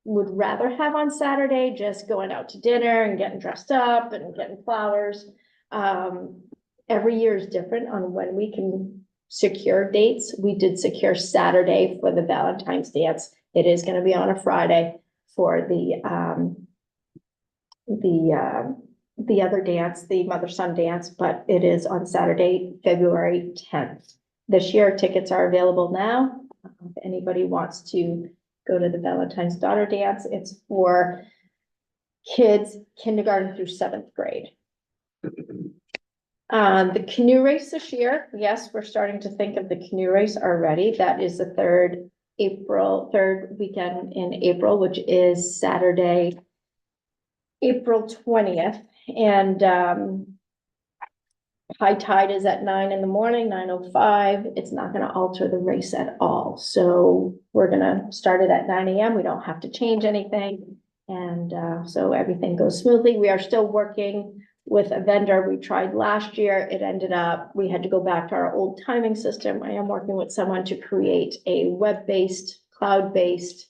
would rather have on Saturday, just going out to dinner and getting dressed up and getting flowers. Every year is different on when we can secure dates. We did secure Saturday for the Valentine's dance. It is going to be on a Friday for the other dance, the mother-son dance, but it is on Saturday, February 10th. This year, tickets are available now. If anybody wants to go to the Valentine's Daughter Dance, it's for kids kindergarten through 7th grade. The canoe race this year, yes, we're starting to think of the canoe race already. That is the third weekend in April, which is Saturday, April 20th. And high tide is at 9 in the morning, 9:05. It's not going to alter the race at all. So we're going to start it at 9 a.m. We don't have to change anything. And so everything goes smoothly. We are still working with a vendor we tried last year. It ended up, we had to go back to our old timing system. I am working with someone to create a web-based, cloud-based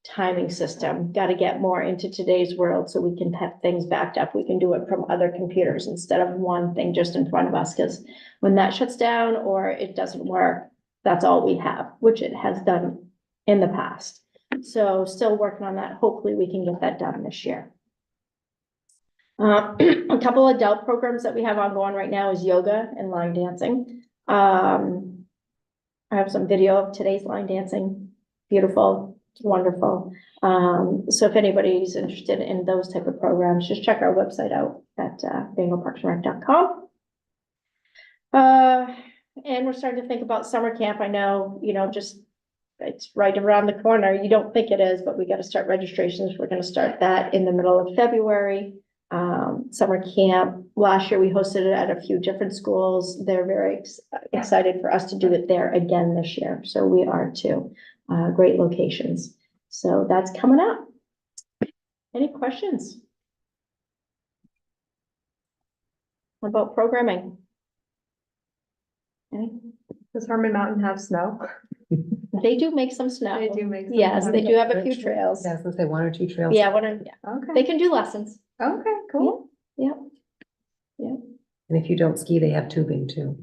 timing system. Got to get more into today's world so we can have things backed up. We can do it from other computers instead of one thing just in front of us, because when that shuts down or it doesn't work, that's all we have, which it has done in the past. So still working on that. Hopefully we can get that done this year. A couple adult programs that we have ongoing right now is yoga and line dancing. I have some video of today's line dancing. Beautiful, wonderful. So if anybody's interested in those type of programs, just check our website out at bangorparksandrec.com. And we're starting to think about summer camp. I know, just it's right around the corner. You don't think it is, but we got to start registrations. We're going to start that in the middle of February. Summer camp. Last year we hosted it at a few different schools. They're very excited for us to do it there again this year. So we are too. Great locations. So that's coming up. Any questions? About programming? Any? Does Herman Mountain have snow? They do make some snow. They do make. some Yes, they snow. do have a few trails. Yeah, I was gonna say one or two trails. Yeah, they Okay, can do lessons. okay, cool. Yeah. And if you don't ski, they have tubing too.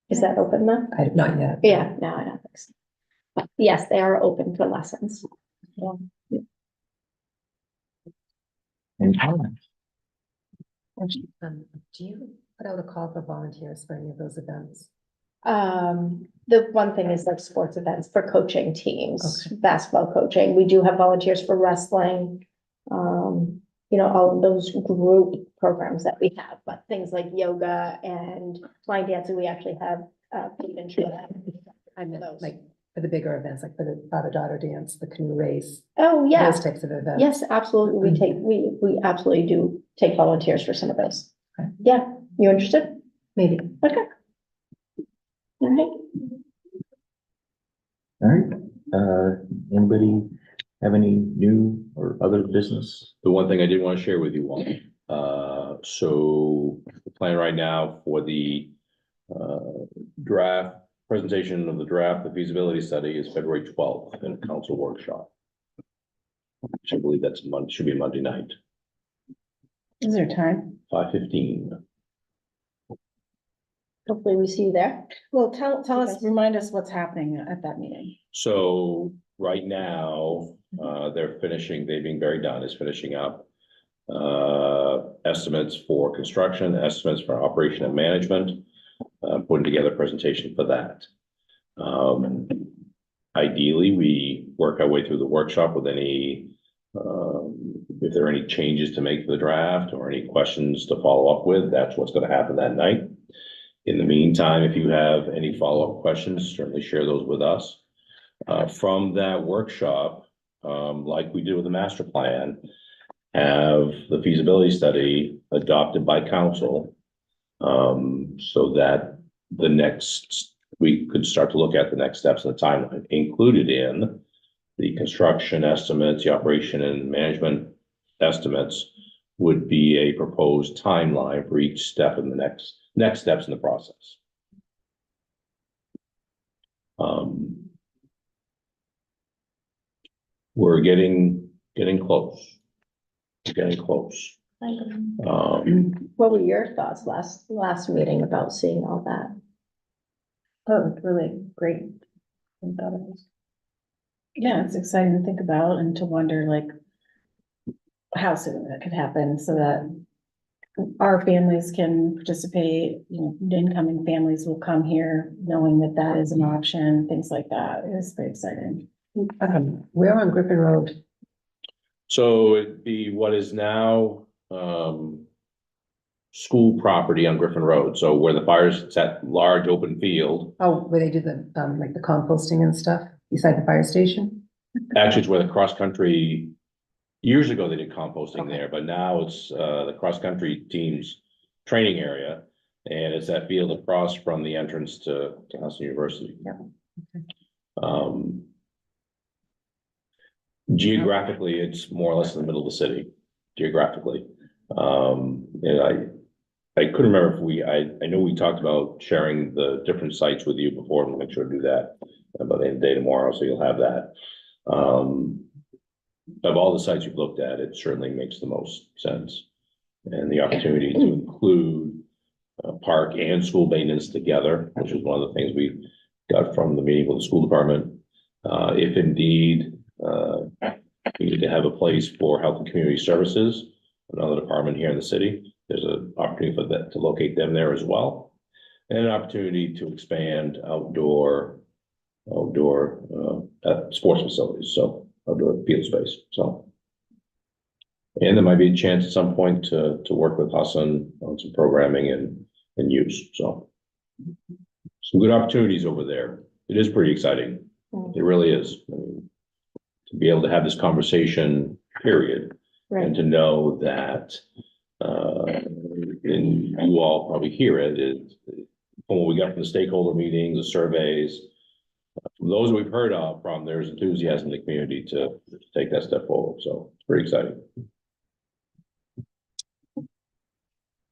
Is that open now? Not yet. Yeah, no, I don't think so. But yes, they are open for lessons. Any comments? Do you put out a call for volunteers for any of those events? The one thing is like sports events for coaching teams, Okay. basketball coaching. We do have volunteers for wrestling. All of those group programs that we have, but things like yoga and line dancing, we actually have, paid and I meant Those. like for the bigger events, like for the father-daughter dance, the canoe race, Oh, yeah. those types of events. Yes, absolutely. We absolutely do take volunteers for some of those. Okay. Yeah, you interested? Maybe. Okay. All right. All right, anybody have any new or other business? The one thing I did want to share with you all, so the plan right now for the draft, presentation of the draft, the feasibility study is February 12th in a council workshop. Which I believe that's Monday, should be Monday night, Is there time? 5:15. Hopefully we see you there. Well, tell us, Okay. remind us what's happening at that meeting. So right now, they're being very done, is finishing up. Estimates for construction, estimates for operation and management, putting together a presentation for that. Ideally, we work our way through the workshop with any, if there are any changes to make to the draft or any questions to follow up with, that's what's gonna happen that night. In the meantime, if you have any follow-up questions, certainly share those with us. From that workshop, like we did with the master plan, have the feasibility study adopted by council. So that we could start to look at the next steps in the timeline, included in the construction estimates, the operation and management estimates would be a proposed timeline for each step in the next steps in the process. We're getting close. Getting close. What were your thoughts last meeting about seeing all that? Oh, it's really great. I thought it was. Yeah, it's exciting to think about and to wonder like how soon that could happen so that our families can participate, incoming families will come here knowing that that is an option, things like that. It is very exciting. Where on Griffin Road? So it'd be what is now, school property on Griffin Road. So where the fires, it's that large open field. Oh, where they do the, like the composting and stuff beside the fire station? Actually, it's where the cross-country, years ago they did composting Okay. there, but now it's, the cross-country team's training area. And it's that field across from the entrance to Towson University. Yeah. Okay. Geographically, it's more or less in the middle of the city, geographically. And I couldn't remember if I know we talked about sharing the different sites with you before, and we'll make sure to do that by the end of the day tomorrow, so you'll have that. Of all the sites you've looked at, it certainly makes the most sense. And the opportunity to include park and school maintenance together, which is one of the things we got from the meeting with the school department. If indeed, we need to have a place for health and community services, another department here in the city, there's an opportunity for that to locate them there as well. And an opportunity to expand outdoor sports facilities, so outdoor field space, so. And there might be a chance at some point to work with Hassan on some programming and use, so. Some good opportunities over there. It is pretty exciting. It really is. I mean, to be able to have this conversation, period, and Right. to know that, and you all probably hear it, is from what we got from the stakeholder meetings, the surveys, from those we've heard of from, there's enthusiasm in the community to take that step forward, so it's pretty exciting.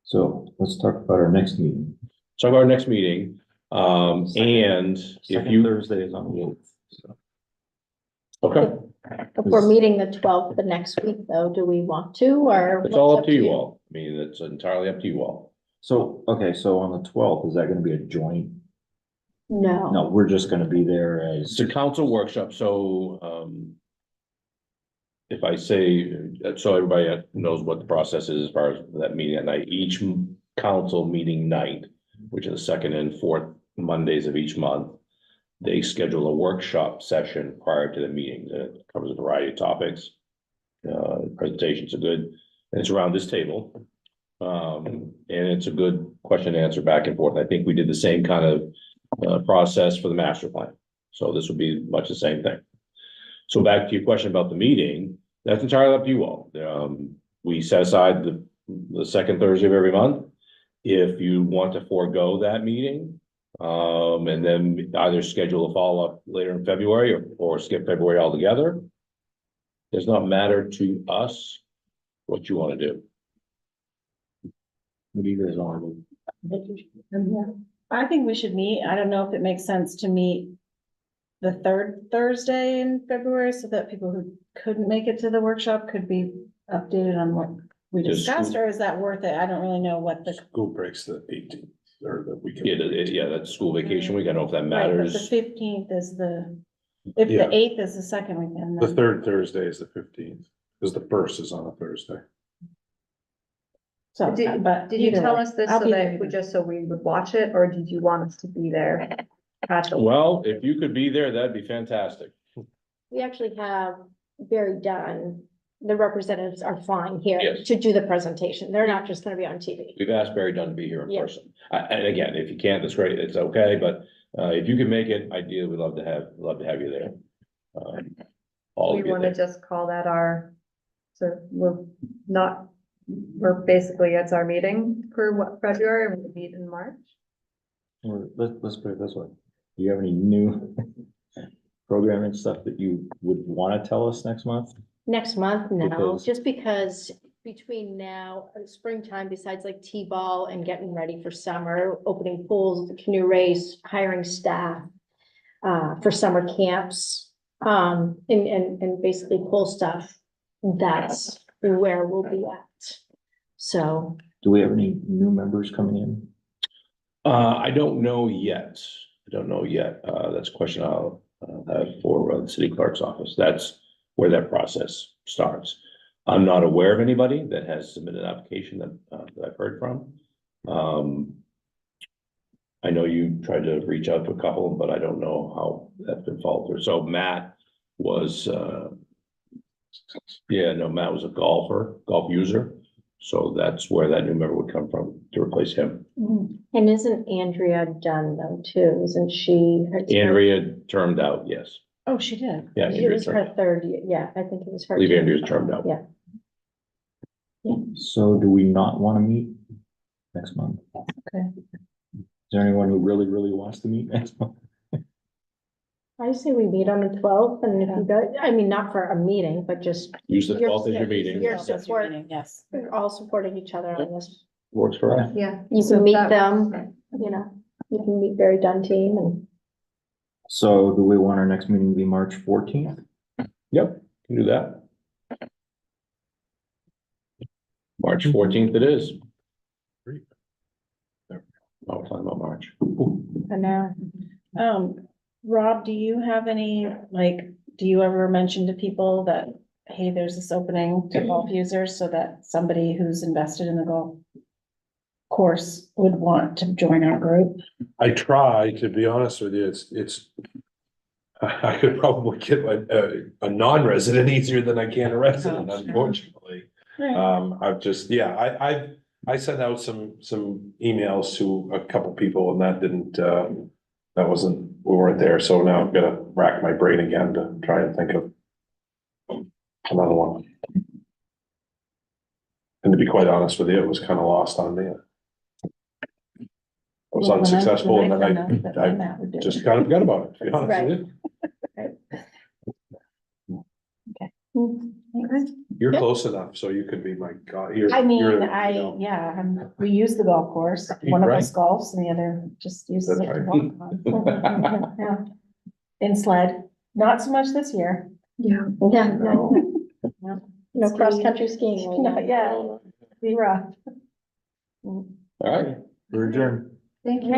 So let's talk about our next meeting. So our next meeting, and if Second you, Thursday is on the 8th. So. okay, If we're meeting the 12th the next week, though, do we want to, or? it's all what's up to you all. I mean, it's entirely up to you all. So, okay, so on the 12th, is that gonna be a joint? No. No, we're just gonna be there as, It's a council workshop, so, if I say, so everybody knows what the process is as far as that meeting at night, each council meeting night, which is the second and fourth Mondays of each month, they schedule a workshop session prior to the meetings, and it covers a variety of topics. Presentations are good, and it's around this table. And it's a good question and answer back and forth. I think we did the same kind of process for the master plan. So this would be much the same thing. So back to your question about the meeting, that's entirely up to you all. We set aside the second Thursday of every month. If you want to forego that meeting, and then either schedule a follow-up later in February or skip February altogether, does not matter to us what you want to do. what do you guys want to do? I think we should meet. I don't know if it makes sense to meet the third Thursday in February so that people who couldn't make it to the workshop could be updated on what we Just- discussed, or is that worth it? I don't really know what the. School breaks the 18th or the weekend. Yeah, that's school vacation week. I don't know if that Right, but the matters. 15th is if Yeah. the 8th is the second weekend. The then- third Thursday is the 15th, because the first is on a Thursday. So, but. Did you either tell way, us this I'll so be that, there. just so we would watch it, or did you want us to be there? At the- Well, if you could be there, that'd be fantastic. We actually have Barry Dunn, the representatives are flying here Yes. to do the presentation. They're not just gonna be on TV. We've asked Barry Dunn to be here in Yeah. person. And again, if you can't, that's great. It's okay, but if you can make it, ideally, we'd love to have you there. All We of you wanna there. just call that so we're basically, it's our meeting for what, February, and we meet in March? Or let's put it this way. Do you have any new programming stuff that you would want to tell us next month? Next month, no, Because- just because between now and springtime, besides like T-ball and getting ready for summer, opening pools, the canoe race, hiring staff for summer camps, and basically pool stuff, that's where we'll be at. So, Do we have any new members coming in? I don't know yet. That's a question I'll have for the city clerk's office. That's where that process starts. I'm not aware of anybody that has submitted an application that I've heard from. I know you tried to reach out to a couple, but I don't know how that's been followed through. So Matt was, Matt was a golf user. So that's where that new member would come from to replace him. and isn't Andrea done though too? Isn't she? Andrea termed out, yes. Oh, she did. Yeah, It Andrea was termed her out. third year. Yeah, I think it was I her. believe too. Andrea's termed out. Yeah. So do we not want to meet next month? Okay. Is there anyone who really, really wants to meet next month? I say we meet on the 12th, and if you go, I mean, not for a meeting, but just Use the Your- 12th as your meeting. your That's your support. meeting, yes. we're all supporting each other on this. Works for us. Yeah. You So can meet that- them, you can meet Barry Dunn team and So do we want our next meeting to be March 14th? Yep, can do that. March 14th it is. Great. Oh, we're talking about March. And now, Rob, do you have any, do you ever mention to people that, hey, there's this opening to golf users so that somebody who's invested in the golf course would want to join our group? I try, to be honest with you, it's. I could probably get a non-resident easier than I can a resident, Oh, sure. unfortunately. I've just, I sent out some emails to a couple people and that didn't, we weren't there, so now I'm gonna rack my brain again to try and think of another one. And to be quite honest with you, it was kind of lost on me. I was Well, when unsuccessful and when then found out that I Matt would do it. just kind of forgot about it, to be honest with you. You're Yeah. close enough, so you could be my God. I mean, you yeah, we use the golf course. One of us Right. golfs and the other just uses it That's to right. walk on. Yeah. In sled, not so much this year. Yeah. Yeah, no, No. no cross-country skiing right now. Not yet. Be rough. All right. We're adjourned. Thank you.